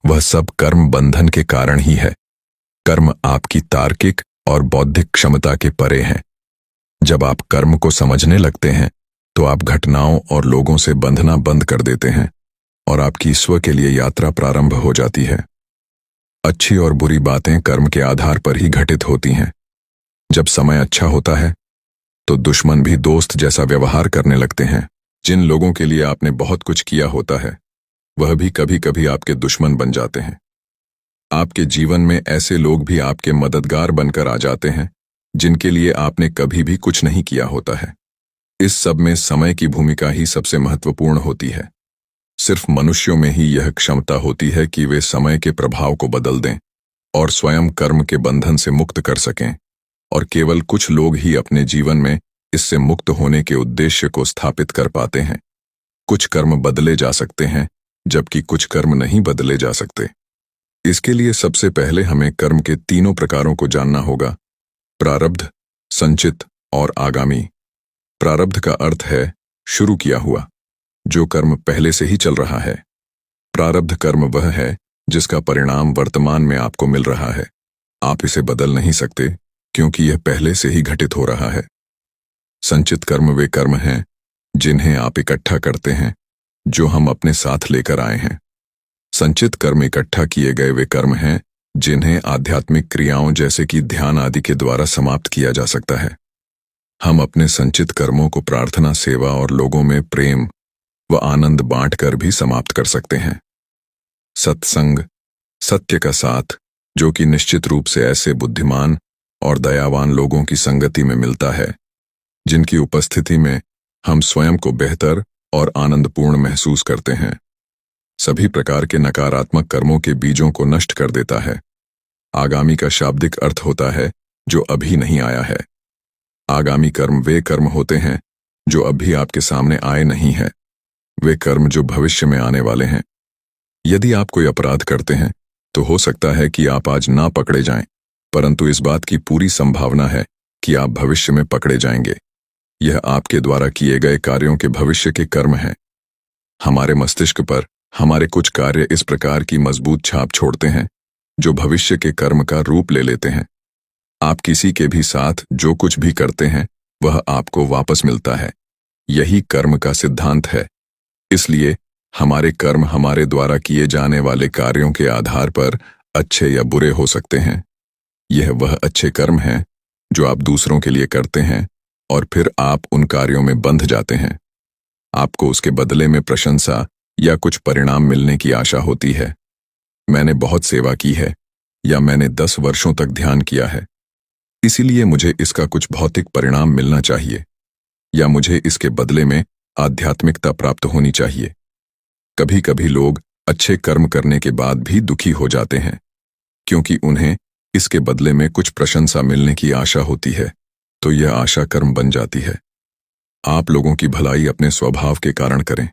वह सब कर्म बंधन के कारण ही है। कर्म आपकी तार्किक और बौद्धिक क्षमता के परे हैं। जब आप कर्म को समझने लगते हैं, तो आप घटनाओं और लोगों से बंधना बंद कर देते हैं और आपकी स्व के लिए यात्रा प्रारंभ हो जाती है। अच्छी और बुरी बातें कर्म के आधार पर ही घटित होती हैं। जब समय अच्छा होता है, तो दुश्मन भी दोस्त जैसा व्यवहार करने लगते हैं। जिन लोगों के लिए आपने बहुत कुछ किया होता है, वह भी कभी कभी आपके दुश्मन बन जाते हैं। आपके जीवन में ऐसे लोग भी आपके मददगार बनकर आ जाते हैं, जिनके लिए आपने कभी भी कुछ नहीं किया होता है। इस सब में समय की भूमिका ही सबसे महत्वपूर्ण होती है। सिर्फ मनुष्यों में ही यह क्षमता होती है कि वे समय के प्रभाव को बदल दें और स्वयं कर्म के बंधन से मुक्त कर सकें, और केवल कुछ लोग ही अपने जीवन में इससे मुक्त होने के उद्देश्य को स्थापित कर पाते हैं। कुछ कर्म बदले जा सकते हैं, जबकि कुछ कर्म नहीं बदले जा सकते। इसके लिए सबसे पहले हमें कर्म के तीनों प्रकारों को जानना होगा: प्रारब्ध, संचित और आगामी। प्रारब्ध का अर्थ है शुरू किया हुआ, जो कर्म पहले से ही चल रहा है। प्रारब्ध कर्म वह है जिसका परिणाम वर्तमान में आपको मिल रहा है। आप इसे बदल नहीं सकते, क्योंकि यह पहले से ही घटित हो रहा है। संचित कर्म वे कर्म हैं जिन्हें आप इकट्ठा करते हैं, जो हम अपने साथ लेकर आए हैं। संचित कर्म इकट्ठा किए गए वे कर्म हैं जिन्हें आध्यात्मिक क्रियाओं जैसे कि ध्यान आदि के द्वारा समाप्त किया जा सकता है। हम अपने संचित कर्मों को प्रार्थना, सेवा और लोगों में प्रेम व आनंद बांटकर भी समाप्त कर सकते हैं। सत्संग, सत्य का साथ, जो कि निश्चित रूप से ऐसे बुद्धिमान और दयावान लोगों की संगति में मिलता है, जिनकी उपस्थिति में हम स्वयं को बेहतर और आनंदपूर्ण महसूस करते हैं, सभी प्रकार के नकारात्मक कर्मों के बीजों को नष्ट कर देता है। आगामी का शाब्दिक अर्थ होता है जो अभी नहीं आया है। आगामी कर्म वे कर्म होते हैं जो अभी आपके सामने आए नहीं हैं, वे कर्म जो भविष्य में आने वाले हैं। यदि आप कोई अपराध करते हैं, तो हो सकता है कि आप आज ना पकड़े जाएं, परंतु इस बात की पूरी संभावना है कि आप भविष्य में पकड़े जाएंगे। यह आपके द्वारा किए गए कार्यों के भविष्य के कर्म हैं। हमारे मस्तिष्क पर हमारे कुछ कार्य इस प्रकार की मजबूत छाप छोड़ते हैं जो भविष्य के कर्म का रूप ले लेते हैं। आप किसी के भी साथ जो कुछ भी करते हैं, वह आपको वापस मिलता है। यही कर्म का सिद्धांत है। इसलिए हमारे कर्म हमारे द्वारा किए जाने वाले कार्यों के आधार पर अच्छे या बुरे हो सकते हैं। यह वह अच्छे कर्म हैं जो आप दूसरों के लिए करते हैं, और फिर आप उन कार्यों में बंध जाते हैं। आपको उसके बदले में प्रशंसा या कुछ परिणाम मिलने की आशा होती है। मैंने बहुत सेवा की है, या मैंने 10 वर्षों तक ध्यान किया है, इसीलिए मुझे इसका कुछ भौतिक परिणाम मिलना चाहिए, या मुझे इसके बदले में आध्यात्मिकता प्राप्त होनी चाहिए। कभी कभी लोग अच्छे कर्म करने के बाद भी दुखी हो जाते हैं, क्योंकि उन्हें इसके बदले में कुछ प्रशंसा मिलने की आशा होती है, तो यह आशा कर्म बन जाती है। आप लोगों की भलाई अपने स्वभाव के कारण करें।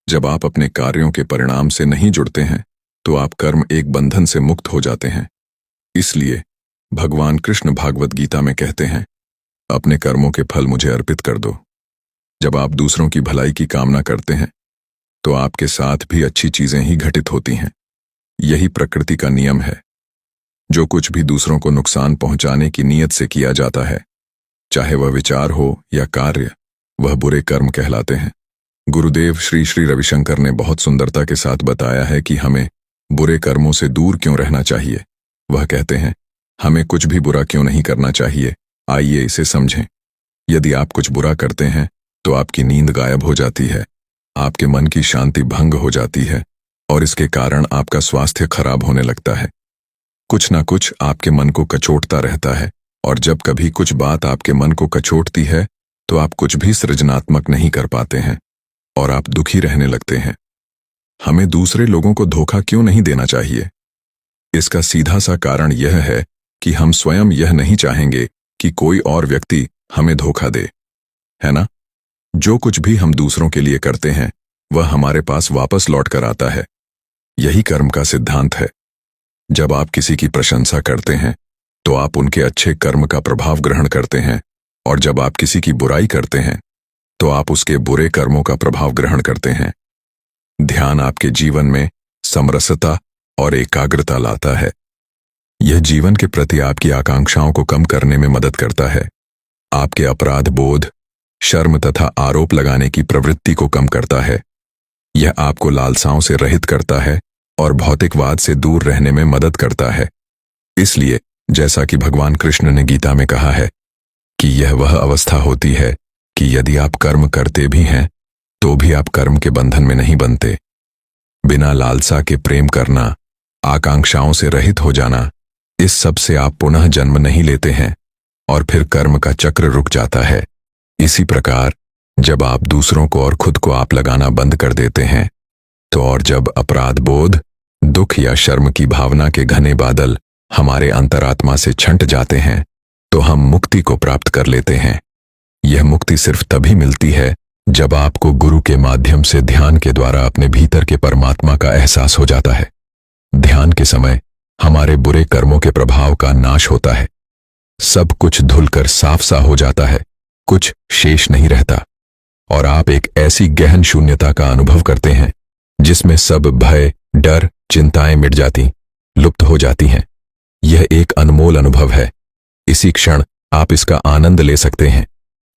जब आप अपने कार्यों के परिणाम से नहीं जुड़ते हैं, तो आप कर्म एक बंधन से मुक्त हो जाते हैं। इसलिए भगवान कृष्ण भागवत गीता में कहते हैं, अपने कर्मों के फल मुझे अर्पित कर दो। जब आप दूसरों की भलाई की कामना करते हैं, तो आपके साथ भी अच्छी चीजें ही घटित होती हैं। यही प्रकृति का नियम है। जो कुछ भी दूसरों को नुकसान पहुंचाने की नीयत से किया जाता है, चाहे वह विचार हो या कार्य, वह बुरे कर्म कहलाते हैं। गुरुदेव श्री श्री रविशंकर ने बहुत सुंदरता के साथ बताया है कि हमें बुरे कर्मों से दूर क्यों रहना चाहिए। वह कहते हैं, हमें कुछ भी बुरा क्यों नहीं करना चाहिए। आइए इसे समझें। यदि आप कुछ बुरा करते हैं, तो आपकी नींद गायब हो जाती है, आपके मन की शांति भंग हो जाती है, और इसके कारण आपका स्वास्थ्य खराब होने लगता है। कुछ ना कुछ आपके मन को कचोटता रहता है, और जब कभी कुछ बात आपके मन को कचोटती है, तो आप कुछ भी सृजनात्मक नहीं कर पाते हैं और आप दुखी रहने लगते हैं। हमें दूसरे लोगों को धोखा क्यों नहीं देना चाहिए? इसका सीधा सा कारण यह है कि हम स्वयं यह नहीं चाहेंगे कि कोई और व्यक्ति हमें धोखा दे, है ना? जो कुछ भी हम दूसरों के लिए करते हैं वह हमारे पास वापस लौट कर आता है। यही कर्म का सिद्धांत है। जब आप किसी की प्रशंसा करते हैं तो आप उनके अच्छे कर्म का प्रभाव ग्रहण करते हैं, और जब आप किसी की बुराई करते हैं तो आप उसके बुरे कर्मों का प्रभाव ग्रहण करते हैं। ध्यान आपके जीवन में समरसता और एकाग्रता लाता है। यह जीवन के प्रति आपकी आकांक्षाओं को कम करने में मदद करता है। आपके अपराध बोध, शर्म तथा आरोप लगाने की प्रवृत्ति को कम करता है। यह आपको लालसाओं से रहित करता है और भौतिकवाद से दूर रहने में मदद करता है। इसलिए जैसा कि भगवान कृष्ण ने गीता में कहा है कि यह वह अवस्था होती है कि यदि आप कर्म करते भी हैं तो भी आप कर्म के बंधन में नहीं बनते। बिना लालसा के प्रेम करना, आकांक्षाओं से रहित हो जाना, इस सब से आप पुनः जन्म नहीं लेते हैं और फिर कर्म का चक्र रुक जाता है। इसी प्रकार जब आप दूसरों को और खुद को आप लगाना बंद कर देते हैं तो और जब अपराध बोध, दुख या शर्म की भावना के घने बादल हमारे अंतरात्मा से छंट जाते हैं तो हम मुक्ति को प्राप्त कर लेते हैं। यह मुक्ति सिर्फ तभी मिलती है जब आपको गुरु के माध्यम से ध्यान के द्वारा अपने भीतर के परमात्मा का एहसास हो जाता है। ध्यान के समय हमारे बुरे कर्मों के प्रभाव का नाश होता है। सब कुछ धुलकर साफ सा हो जाता है, कुछ शेष नहीं रहता, और आप एक ऐसी गहन शून्यता का अनुभव करते हैं जिसमें सब भय, डर, चिंताएं मिट जाती, लुप्त हो जाती हैं। यह एक अनमोल अनुभव है। इसी क्षण आप इसका आनंद ले सकते हैं।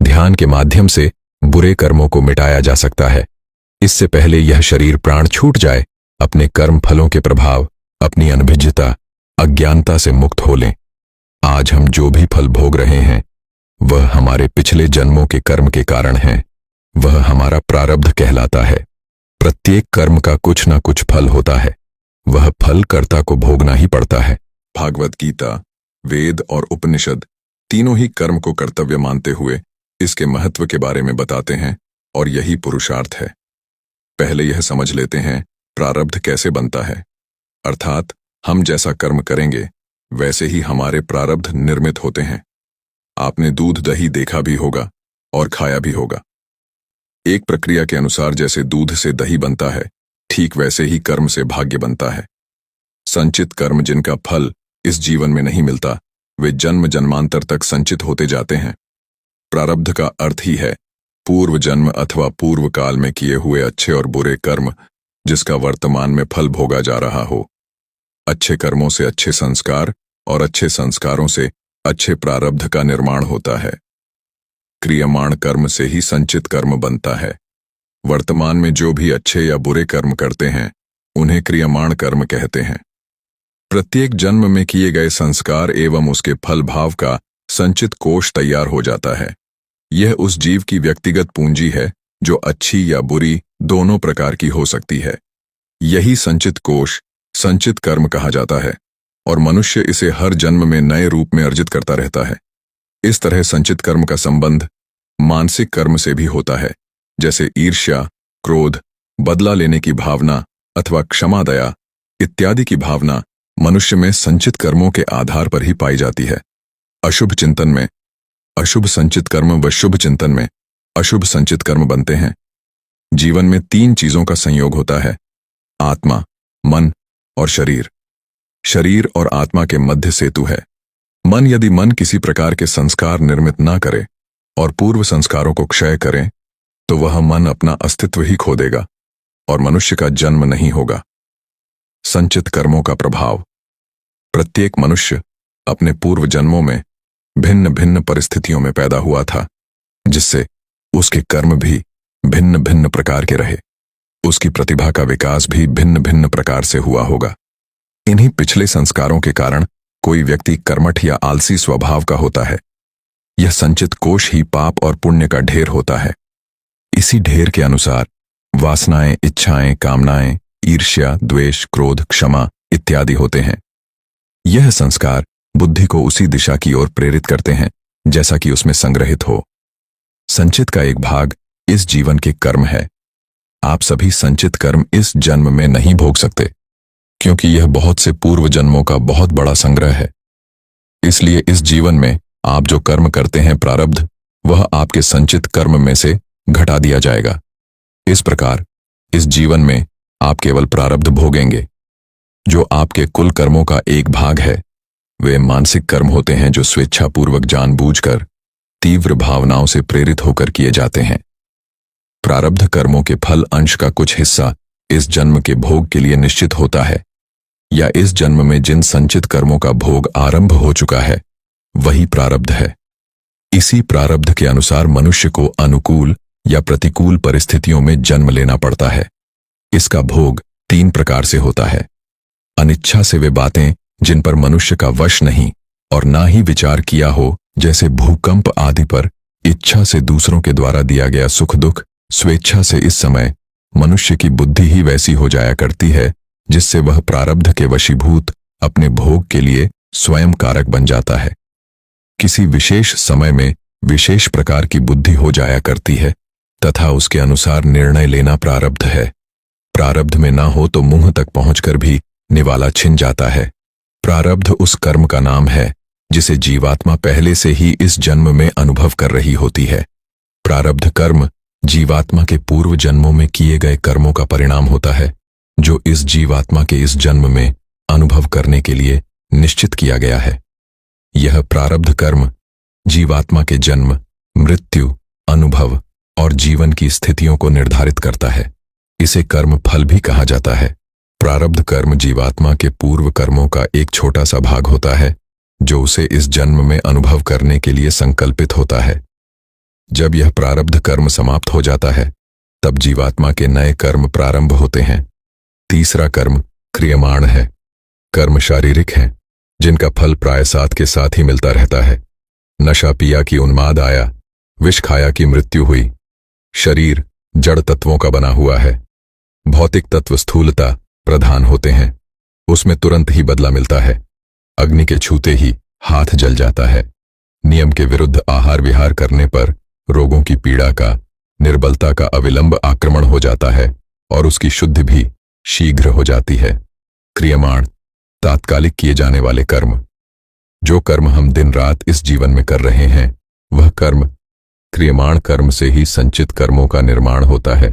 ध्यान के माध्यम से बुरे कर्मों को मिटाया जा सकता है। इससे पहले यह शरीर प्राण छूट जाए, अपने कर्म फलों के प्रभाव, अपनी अनभिज्ञता, अज्ञानता से मुक्त हो लें। आज हम जो भी फल भोग रहे हैं वह हमारे पिछले जन्मों के कर्म के कारण है। वह हमारा प्रारब्ध कहलाता है। प्रत्येक कर्म का कुछ न कुछ फल होता है। वह फल कर्ता को भोगना ही पड़ता है। भागवत गीता, वेद और उपनिषद तीनों ही कर्म को कर्तव्य मानते हुए इसके महत्व के बारे में बताते हैं, और यही पुरुषार्थ है। पहले यह समझ लेते हैं प्रारब्ध कैसे बनता है, अर्थात हम जैसा कर्म करेंगे वैसे ही हमारे प्रारब्ध निर्मित होते हैं। आपने दूध दही देखा भी होगा और खाया भी होगा। एक प्रक्रिया के अनुसार जैसे दूध से दही बनता है, ठीक वैसे ही कर्म से भाग्य बनता है। संचित कर्म जिनका फल इस जीवन में नहीं मिलता, वे जन्म जन्मांतर तक संचित होते जाते हैं। प्रारब्ध का अर्थ ही है पूर्व जन्म अथवा पूर्व काल में किए हुए अच्छे और बुरे कर्म जिसका वर्तमान में फल भोगा जा रहा हो। अच्छे कर्मों से अच्छे संस्कार और अच्छे संस्कारों से अच्छे प्रारब्ध का निर्माण होता है। क्रियमाण कर्म से ही संचित कर्म बनता है। वर्तमान में जो भी अच्छे या बुरे कर्म करते हैं उन्हें क्रियमाण कर्म कहते हैं। प्रत्येक जन्म में किए गए संस्कार एवं उसके फल भाव का संचित कोष तैयार हो जाता है। यह उस जीव की व्यक्तिगत पूंजी है जो अच्छी या बुरी दोनों प्रकार की हो सकती है। यही संचित कोष संचित कर्म कहा जाता है, और मनुष्य इसे हर जन्म में नए रूप में अर्जित करता रहता है। इस तरह संचित कर्म का संबंध मानसिक कर्म से भी होता है, जैसे ईर्ष्या, क्रोध, बदला लेने की भावना अथवा क्षमा दया इत्यादि की भावना मनुष्य में संचित कर्मों के आधार पर ही पाई जाती है। अशुभ चिंतन में अशुभ संचित कर्म व शुभ चिंतन में अशुभ संचित कर्म बनते हैं। जीवन में तीन चीजों का संयोग होता है, आत्मा, मन और शरीर। शरीर और आत्मा के मध्य सेतु है। मन यदि मन किसी प्रकार के संस्कार निर्मित ना करे और पूर्व संस्कारों को क्षय करे तो वह मन अपना अस्तित्व ही खो देगा और मनुष्य का जन्म नहीं होगा। संचित कर्मों का प्रभाव। प्रत्येक मनुष्य अपने पूर्व जन्मों में भिन्न भिन्न परिस्थितियों में पैदा हुआ था, जिससे उसके कर्म भी भिन्न भिन्न प्रकार के रहे। उसकी प्रतिभा का विकास भी भिन्न भिन्न प्रकार से हुआ होगा। इन्हीं पिछले संस्कारों के कारण कोई व्यक्ति कर्मठ या आलसी स्वभाव का होता है। यह संचित कोष ही पाप और पुण्य का ढेर होता है। इसी ढेर के अनुसार वासनाएं, इच्छाएं, कामनाएं, ईर्ष्या, द्वेष, क्रोध, क्षमा इत्यादि होते हैं। यह संस्कार बुद्धि को उसी दिशा की ओर प्रेरित करते हैं जैसा कि उसमें संग्रहित हो। संचित का एक भाग इस जीवन के कर्म है। आप सभी संचित कर्म इस जन्म में नहीं भोग सकते, क्योंकि यह बहुत से पूर्व जन्मों का बहुत बड़ा संग्रह है। इसलिए इस जीवन में आप जो कर्म करते हैं प्रारब्ध, वह आपके संचित कर्म में से घटा दिया जाएगा। इस प्रकार इस जीवन में आप केवल प्रारब्ध भोगेंगे। जो आपके कुल कर्मों का एक भाग है, वे मानसिक कर्म होते हैं जो स्वेच्छापूर्वक जानबूझकर तीव्र भावनाओं से प्रेरित होकर किए जाते हैं। प्रारब्ध कर्मों के फल अंश का कुछ हिस्सा इस जन्म के भोग के लिए निश्चित होता है, या इस जन्म में जिन संचित कर्मों का भोग आरंभ हो चुका है वही प्रारब्ध है। इसी प्रारब्ध के अनुसार मनुष्य को अनुकूल या प्रतिकूल परिस्थितियों में जन्म लेना पड़ता है। इसका भोग 3 प्रकार से होता है। अनिच्छा से वे बातें जिन पर मनुष्य का वश नहीं और ना ही विचार किया हो, जैसे भूकंप आदि पर इच्छा से दूसरों के द्वारा दिया गया सुख दुख, स्वेच्छा से इस समय मनुष्य की बुद्धि ही वैसी हो जाया करती है जिससे वह प्रारब्ध के वशीभूत अपने भोग के लिए स्वयं कारक बन जाता है। किसी विशेष समय में विशेष प्रकार की बुद्धि हो जाया करती है तथा उसके अनुसार निर्णय लेना प्रारब्ध है। प्रारब्ध में ना हो तो मुंह तक पहुंचकर भी निवाला छिन जाता है। प्रारब्ध उस कर्म का नाम है जिसे जीवात्मा पहले से ही इस जन्म में अनुभव कर रही होती है। प्रारब्ध कर्म जीवात्मा के पूर्व जन्मों में किए गए कर्मों का परिणाम होता है, जो इस जीवात्मा के इस जन्म में अनुभव करने के लिए निश्चित किया गया है। यह प्रारब्ध कर्म जीवात्मा के जन्म, मृत्यु, अनुभव और जीवन की स्थितियों को निर्धारित करता है। इसे कर्म फल भी कहा जाता है। प्रारब्ध कर्म जीवात्मा के पूर्व कर्मों का एक छोटा सा भाग होता है जो उसे इस जन्म में अनुभव करने के लिए संकल्पित होता है। जब यह प्रारब्ध कर्म समाप्त हो जाता है तब जीवात्मा के नए कर्म प्रारंभ होते हैं। तीसरा कर्म क्रियमाण है। कर्म शारीरिक हैं, जिनका फल प्राय साथ के साथ ही मिलता रहता है। नशा पिया कि उन्माद आया, विष खाया कि मृत्यु हुई। शरीर जड़ तत्वों का बना हुआ है। भौतिक तत्व स्थूलता प्रधान होते हैं, उसमें तुरंत ही बदला मिलता है। अग्नि के छूते ही हाथ जल जाता है। नियम के विरुद्ध आहार विहार करने पर रोगों की पीड़ा का, निर्बलता का अविलंब आक्रमण हो जाता है और उसकी शुद्धि भी शीघ्र हो जाती है। क्रियमाण तात्कालिक किए जाने वाले कर्म। जो कर्म हम दिन रात इस जीवन में कर रहे हैं, वह कर्म क्रियमाण कर्म से ही संचित कर्मों का निर्माण होता है।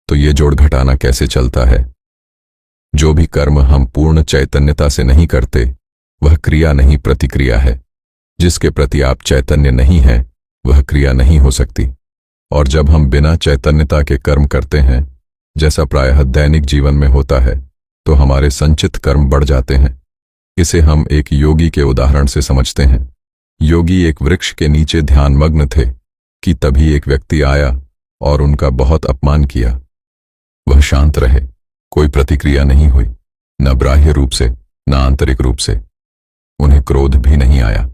तो ये जोड़ घटाना कैसे चलता है? जो भी कर्म हम पूर्ण चैतन्यता से नहीं करते, वह क्रिया नहीं प्रतिक्रिया है। जिसके प्रति आप चैतन्य नहीं हैं, वह क्रिया नहीं हो सकती। और जब हम बिना चैतन्यता के कर्म करते हैं, जैसा प्रायः दैनिक जीवन में होता है, तो हमारे संचित कर्म बढ़ जाते हैं। इसे हम एक योगी के उदाहरण से समझते हैं। योगी एक वृक्ष के नीचे ध्यानमग्न थे कि तभी एक व्यक्ति आया और उनका बहुत अपमान किया। वह शांत रहे, कोई प्रतिक्रिया नहीं हुई, न बाह्य रूप से न आंतरिक रूप से। उन्हें क्रोध भी नहीं आया।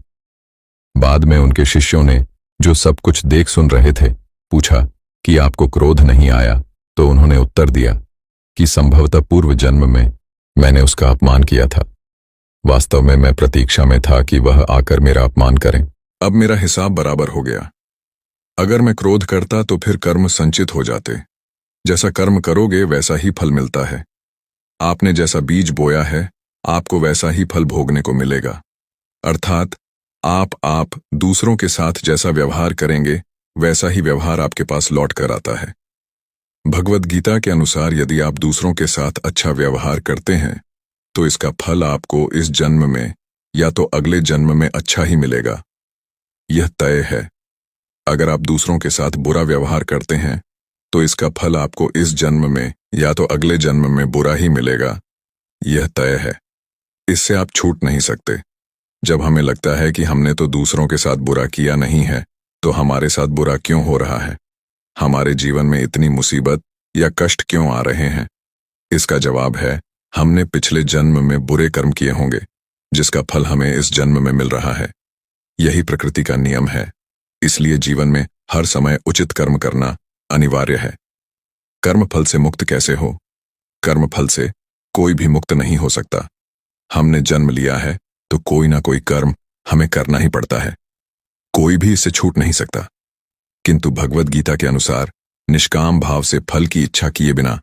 बाद में उनके शिष्यों ने, जो सब कुछ देख सुन रहे थे, पूछा कि आपको क्रोध नहीं आया? तो उन्होंने उत्तर दिया कि संभवतः पूर्व जन्म में मैंने उसका अपमान किया था। वास्तव में मैं प्रतीक्षा में था कि वह आकर मेरा अपमान करें। अब मेरा हिसाब बराबर हो गया। अगर मैं क्रोध करता तो फिर कर्म संचित हो जाते। जैसा कर्म करोगे वैसा ही फल मिलता है। आपने जैसा बीज बोया है, आपको वैसा ही फल भोगने को मिलेगा। अर्थात आप दूसरों के साथ जैसा व्यवहार करेंगे, वैसा ही व्यवहार आपके पास लौट कर आता है। भगवद गीता के अनुसार यदि आप दूसरों के साथ अच्छा व्यवहार करते हैं, तो इसका फल आपको इस जन्म में या तो अगले जन्म में अच्छा ही मिलेगा। यह तय है। अगर आप दूसरों के साथ बुरा व्यवहार करते हैं, तो इसका फल आपको इस जन्म में या तो अगले जन्म में बुरा ही मिलेगा। यह तय है। इससे आप छूट नहीं सकते। जब हमें लगता है कि हमने तो दूसरों के साथ बुरा किया नहीं है, तो हमारे साथ बुरा क्यों हो रहा है? हमारे जीवन में इतनी मुसीबत या कष्ट क्यों आ रहे हैं? इसका जवाब है, हमने पिछले जन्म में बुरे कर्म किए होंगे, जिसका फल हमें इस जन्म में मिल रहा है। यही प्रकृति का नियम है। इसलिए जीवन में हर समय उचित कर्म करना अनिवार्य है। कर्म फल से मुक्त कैसे हो? कर्म फल से कोई भी मुक्त नहीं हो सकता। हमने जन्म लिया है तो कोई ना कोई कर्म हमें करना ही पड़ता है। कोई भी इससे छूट नहीं सकता। किंतु भगवद गीता के अनुसार निष्काम भाव से फल की इच्छा किए बिना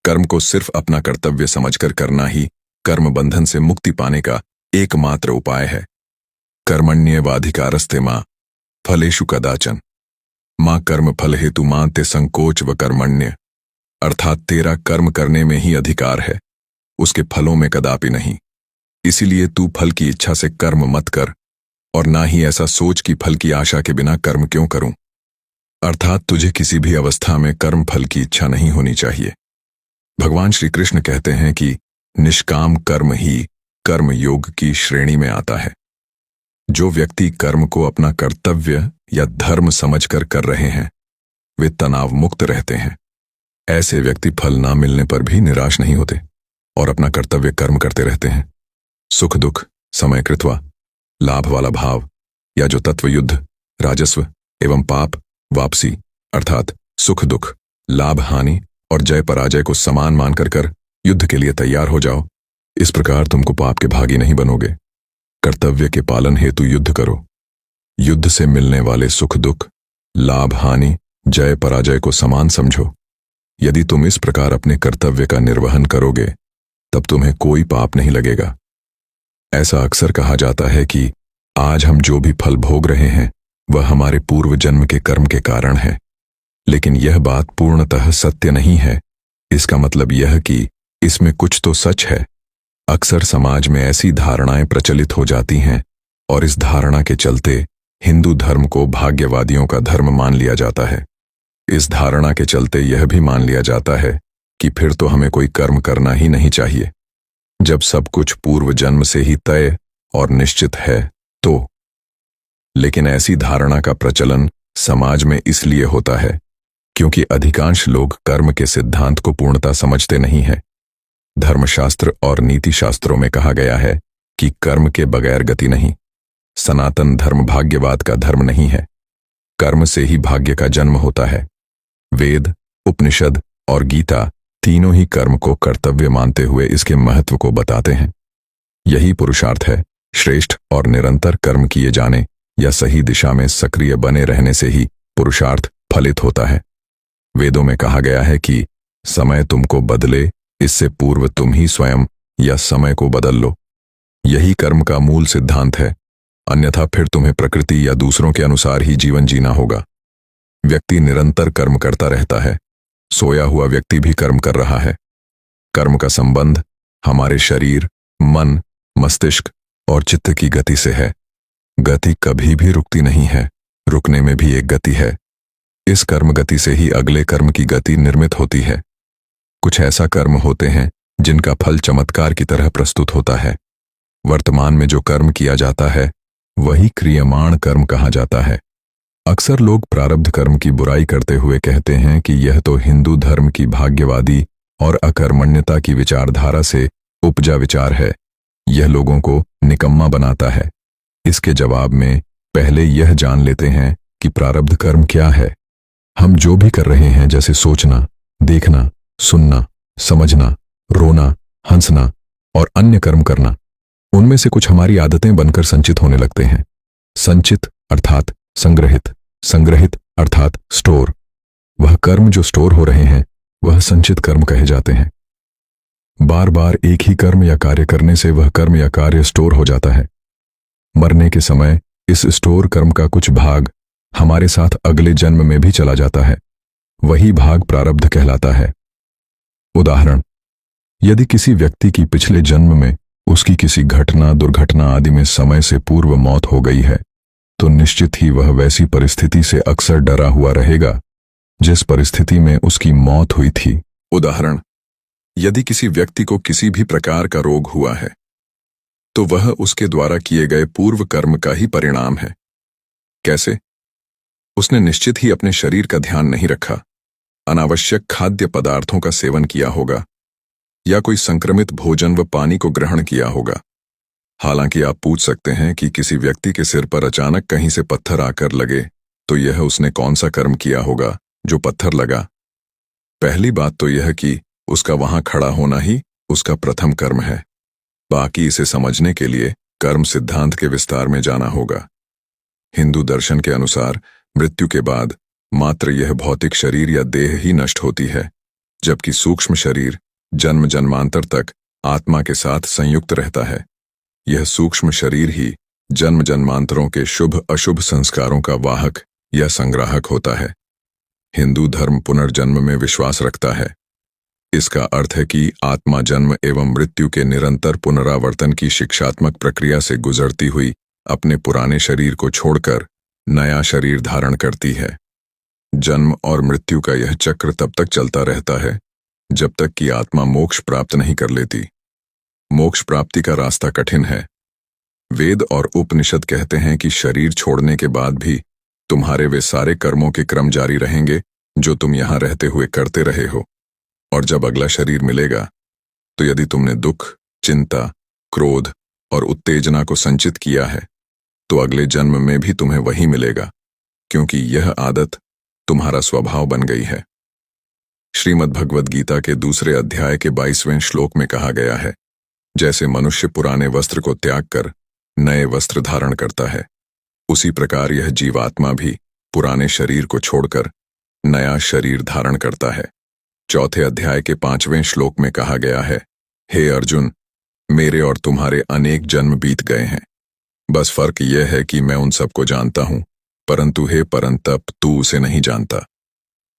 कर्म को सिर्फ अपना कर्तव्य समझकर करना ही कर्म बंधन से मुक्ति पाने का एकमात्र उपाय है। कर्मण्येवाधिकारस्ते मां फलेषु कदाचन मां कर्म फल हेतु मानते संकोच व कर्मण्य, अर्थात तेरा कर्म करने में ही अधिकार है, उसके फलों में कदापि नहीं। इसीलिए तू फल की इच्छा से कर्म मत कर, और ना ही ऐसा सोच कि फल की आशा के बिना कर्म क्यों करूं। अर्थात तुझे किसी भी अवस्था में कर्म फल की इच्छा नहीं होनी चाहिए। भगवान श्री कृष्ण कहते हैं कि निष्काम कर्म ही कर्म योग की श्रेणी में आता है। जो व्यक्ति कर्म को अपना कर्तव्य या धर्म समझकर कर रहे हैं वे तनाव मुक्त रहते हैं। ऐसे व्यक्ति फल ना मिलने पर भी निराश नहीं होते और अपना कर्तव्य कर्म करते रहते हैं। सुख दुख समय कृत्वा, लाभ वाला भाव या जो तत्व युद्ध, राजस्व एवं पाप वापसी, अर्थात सुख दुख, लाभ हानि और जय पराजय को समान मानकर कर युद्ध के लिए तैयार हो जाओ। इस प्रकार तुमको पाप के भागी नहीं बनोगे। कर्तव्य के पालन हेतु युद्ध करो। युद्ध से मिलने वाले सुख दुख, लाभ हानि, जय पराजय को समान समझो। यदि तुम इस प्रकार अपने कर्तव्य का निर्वहन करोगे तब तुम्हें कोई पाप नहीं लगेगा। ऐसा अक्सर कहा जाता है कि आज हम जो भी फल भोग रहे हैं वह हमारे पूर्व जन्म के कर्म के कारण है, लेकिन यह बात पूर्णतः सत्य नहीं है। इसका मतलब यह कि इसमें कुछ तो सच है। अक्सर समाज में ऐसी धारणाएं प्रचलित हो जाती हैं और इस धारणा के चलते हिंदू धर्म को भाग्यवादियों का धर्म मान लिया जाता है। इस धारणा के चलते यह भी मान लिया जाता है कि फिर तो हमें कोई कर्म करना ही नहीं चाहिए। जब सब कुछ पूर्व जन्म से ही तय और निश्चित है तो। लेकिन ऐसी धारणा का प्रचलन समाज में इसलिए होता है क्योंकि अधिकांश लोग कर्म के सिद्धांत को पूर्णता समझते नहीं हैं। धर्मशास्त्र और नीति शास्त्रों में कहा गया है कि कर्म के बगैर गति नहीं। सनातन धर्म भाग्यवाद का धर्म नहीं है। कर्म से ही भाग्य का जन्म होता है। वेद, उपनिषद और गीता तीनों ही कर्म को कर्तव्य मानते हुए इसके महत्व को बताते हैं। यही पुरुषार्थ है। श्रेष्ठ और निरंतर कर्म किए जाने या सही दिशा में सक्रिय बने रहने से ही पुरुषार्थ फलित होता है। वेदों में कहा गया है कि समय तुमको बदले इससे पूर्व तुम ही स्वयं या समय को बदल लो। यही कर्म का मूल सिद्धांत है, अन्यथा फिर तुम्हें प्रकृति या दूसरों के अनुसार ही जीवन जीना होगा। व्यक्ति निरंतर कर्म करता रहता है। सोया हुआ व्यक्ति भी कर्म कर रहा है। कर्म का संबंध हमारे शरीर, मन, मस्तिष्क और चित्त की गति से है। गति कभी भी रुकती नहीं है, रुकने में भी एक गति है। इस कर्म गति से ही अगले कर्म की गति निर्मित होती है। कुछ ऐसा कर्म होते हैं जिनका फल चमत्कार की तरह प्रस्तुत होता है। वर्तमान में जो कर्म किया जाता है वही क्रियमाण कर्म कहा जाता है। अक्सर लोग प्रारब्ध कर्म की बुराई करते हुए कहते हैं कि यह तो हिंदू धर्म की भाग्यवादी और अकर्मण्यता की विचारधारा से उपजा विचार है। यह लोगों को निकम्मा बनाता है। इसके जवाब में पहले यह जान लेते हैं कि प्रारब्ध कर्म क्या है। हम जो भी कर रहे हैं, जैसे सोचना, देखना, सुनना, समझना, रोना, हंसना और अन्य कर्म करना, उनमें से कुछ हमारी आदतें बनकर संचित होने लगते हैं। संचित अर्थात संग्रहित, संग्रहित अर्थात स्टोर। वह कर्म जो स्टोर हो रहे हैं वह संचित कर्म कहे जाते हैं। बार बार एक ही कर्म या कार्य करने से वह कर्म या कार्य स्टोर हो जाता है। मरने के समय इस स्टोर कर्म का कुछ भाग हमारे साथ अगले जन्म में भी चला जाता है। वही भाग प्रारब्ध कहलाता है। उदाहरण, यदि किसी व्यक्ति की पिछले जन्म में उसकी किसी घटना, दुर्घटना आदि में समय से पूर्व मौत हो गई है तो निश्चित ही वह वैसी परिस्थिति से अक्सर डरा हुआ रहेगा जिस परिस्थिति में उसकी मौत हुई थी। उदाहरण, यदि किसी व्यक्ति को किसी भी प्रकार का रोग हुआ है तो वह उसके द्वारा किए गए पूर्व कर्म का ही परिणाम है। कैसे? उसने निश्चित ही अपने शरीर का ध्यान नहीं रखा, अनावश्यक खाद्य पदार्थों का सेवन किया होगा या कोई संक्रमित भोजन व पानी को ग्रहण किया होगा। हालांकि आप पूछ सकते हैं कि किसी व्यक्ति के सिर पर अचानक कहीं से पत्थर आकर लगे तो यह उसने कौन सा कर्म किया होगा जो पत्थर लगा। पहली बात तो यह कि उसका वहां खड़ा होना ही उसका प्रथम कर्म है। बाकी इसे समझने के लिए कर्म सिद्धांत के विस्तार में जाना होगा। हिंदू दर्शन के अनुसार मृत्यु के बाद मात्र यह भौतिक शरीर या देह ही नष्ट होती है, जबकि सूक्ष्म शरीर जन्म जन्मांतर तक आत्मा के साथ संयुक्त रहता है। यह सूक्ष्म शरीर ही जन्म जन्मांतरों के शुभ अशुभ संस्कारों का वाहक या संग्राहक होता है। हिंदू धर्म पुनर्जन्म में विश्वास रखता है। इसका अर्थ है कि आत्मा जन्म एवं मृत्यु के निरंतर पुनरावर्तन की शिक्षात्मक प्रक्रिया से गुजरती हुई अपने पुराने शरीर को छोड़कर नया शरीर धारण करती है। जन्म और मृत्यु का यह चक्र तब तक चलता रहता है जब तक कि आत्मा मोक्ष प्राप्त नहीं कर लेती। मोक्ष प्राप्ति का रास्ता कठिन है। वेद और उपनिषद कहते हैं कि शरीर छोड़ने के बाद भी तुम्हारे वे सारे कर्मों के क्रम जारी रहेंगे जो तुम यहां रहते हुए करते रहे हो, और जब अगला शरीर मिलेगा तो यदि तुमने दुख, चिंता, क्रोध और उत्तेजना को संचित किया है तो अगले जन्म में भी तुम्हें वही मिलेगा, क्योंकि यह आदत तुम्हारा स्वभाव बन गई है। श्रीमद् भगवद गीता के दूसरे अध्याय के 22वें श्लोक में कहा गया है, जैसे मनुष्य पुराने वस्त्र को त्याग कर नए वस्त्र धारण करता है, उसी प्रकार यह जीवात्मा भी पुराने शरीर को छोड़कर नया शरीर धारण करता है। चौथे अध्याय के 5वें श्लोक में कहा गया है, हे अर्जुन, मेरे और तुम्हारे अनेक जन्म बीत गए हैं, बस फर्क यह है कि मैं उन सबको जानता हूं, परंतु हे परंतप, तू उसे नहीं जानता।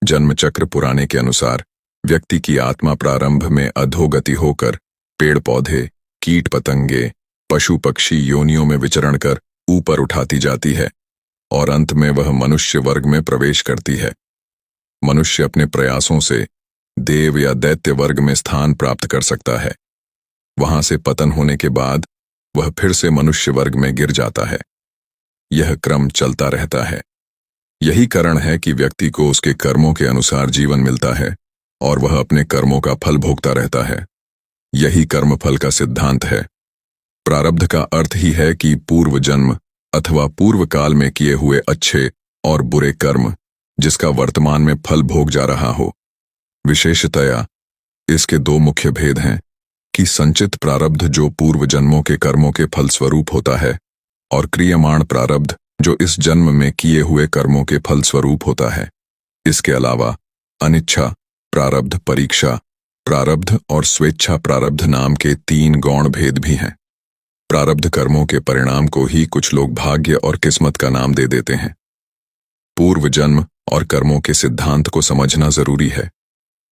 जन्म चक्र पुराने के अनुसार व्यक्ति की आत्मा प्रारंभ में अधोगति होकर पेड़ पौधे, कीट पतंगे, पशु पक्षी योनियों में विचरण कर ऊपर उठाती जाती है और अंत में वह मनुष्य वर्ग में प्रवेश करती है। मनुष्य अपने प्रयासों से देव या दैत्य वर्ग में स्थान प्राप्त कर सकता है। वहां से पतन होने के बाद वह फिर से मनुष्य वर्ग में गिर जाता है। यह क्रम चलता रहता है। यही कारण है कि व्यक्ति को उसके कर्मों के अनुसार जीवन मिलता है और वह अपने कर्मों का फल भोगता रहता है। यही कर्मफल का सिद्धांत है। प्रारब्ध का अर्थ ही है कि पूर्व जन्म अथवा पूर्व काल में किए हुए अच्छे और बुरे कर्म जिसका वर्तमान में फल भोग जा रहा हो। विशेषतया इसके दो मुख्य भेद हैं कि संचित प्रारब्ध जो पूर्व जन्मों के कर्मों के फलस्वरूप होता है और क्रियमाण प्रारब्ध जो इस जन्म में किए हुए कर्मों के फलस्वरूप होता है। इसके अलावा अनिच्छा प्रारब्ध, परीक्षा प्रारब्ध और स्वेच्छा प्रारब्ध नाम के 3 गौण भेद भी हैं। प्रारब्ध कर्मों के परिणाम को ही कुछ लोग भाग्य और किस्मत का नाम दे देते हैं। पूर्व जन्म और कर्मों के सिद्धांत को समझना जरूरी है।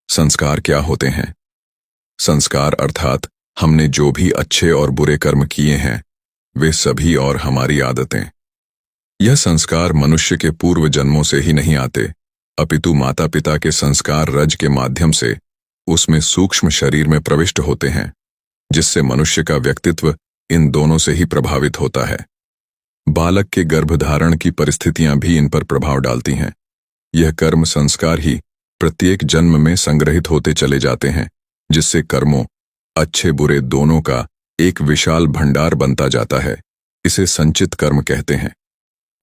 संस्कार क्या होते हैं? संस्कार अर्थात हमने जो भी अच्छे और बुरे कर्म किए हैं वे सभी और हमारी आदतें। यह संस्कार मनुष्य के पूर्व जन्मों से ही नहीं आते, अपितु माता पिता के संस्कार रज के माध्यम से उसमें सूक्ष्म शरीर में प्रविष्ट होते हैं, जिससे मनुष्य का व्यक्तित्व इन दोनों से ही प्रभावित होता है। बालक के गर्भधारण की परिस्थितियां भी इन पर प्रभाव डालती हैं। यह कर्म संस्कार ही प्रत्येक जन्म में संग्रहित होते चले जाते हैं, जिससे कर्मों अच्छे बुरे दोनों का एक विशाल भंडार बनता जाता है। इसे संचित कर्म कहते हैं।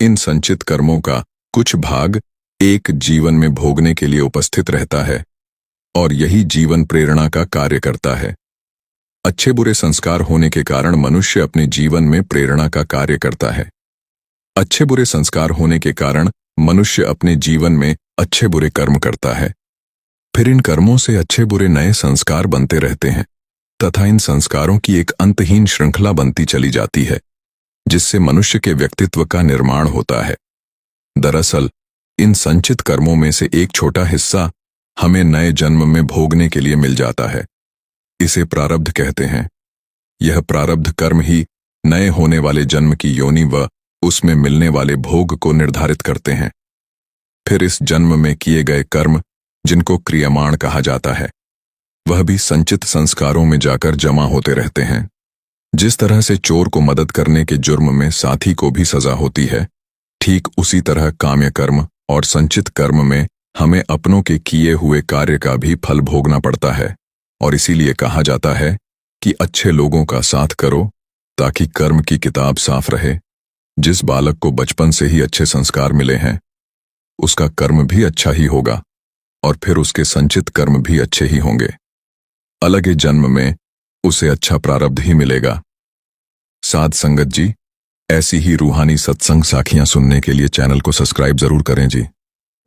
इन संचित कर्मों का कुछ भाग एक जीवन में भोगने के लिए उपस्थित रहता है और यही जीवन प्रेरणा का कार्य करता है। अच्छे बुरे संस्कार होने के कारण मनुष्य अपने जीवन में प्रेरणा का कार्य करता है। अच्छे बुरे संस्कार होने के कारण मनुष्य अपने जीवन में अच्छे बुरे कर्म करता है। फिर इन कर्मों से अच्छे बुरे नए संस्कार बनते रहते हैं तथा इन संस्कारों की एक अंतहीन श्रृंखला बनती चली जाती है, जिससे मनुष्य के व्यक्तित्व का निर्माण होता है। दरअसल इन संचित कर्मों में से एक छोटा हिस्सा हमें नए जन्म में भोगने के लिए मिल जाता है। इसे प्रारब्ध कहते हैं। यह प्रारब्ध कर्म ही नए होने वाले जन्म की योनि व उसमें मिलने वाले भोग को निर्धारित करते हैं। फिर इस जन्म में किए गए कर्म, जिनको क्रियमाण कहा जाता है, वह भी संचित संस्कारों में जाकर जमा होते रहते हैं। जिस तरह से चोर को मदद करने के जुर्म में साथी को भी सजा होती है, ठीक उसी तरह काम्य कर्म और संचित कर्म में हमें अपनों के किए हुए कार्य का भी फल भोगना पड़ता है। और इसीलिए कहा जाता है कि अच्छे लोगों का साथ करो ताकि कर्म की किताब साफ रहे। जिस बालक को बचपन से ही अच्छे संस्कार मिले हैं, उसका कर्म भी अच्छा ही होगा और फिर उसके संचित कर्म भी अच्छे ही होंगे। अलग जन्म में उसे अच्छा प्रारब्ध ही मिलेगा। साध संगत जी, ऐसी ही रूहानी सत्संग साखियां सुनने के लिए चैनल को सब्सक्राइब जरूर करें जी।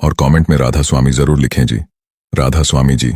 और कमेंट में राधा स्वामी जरूर लिखें जी। राधा स्वामी जी।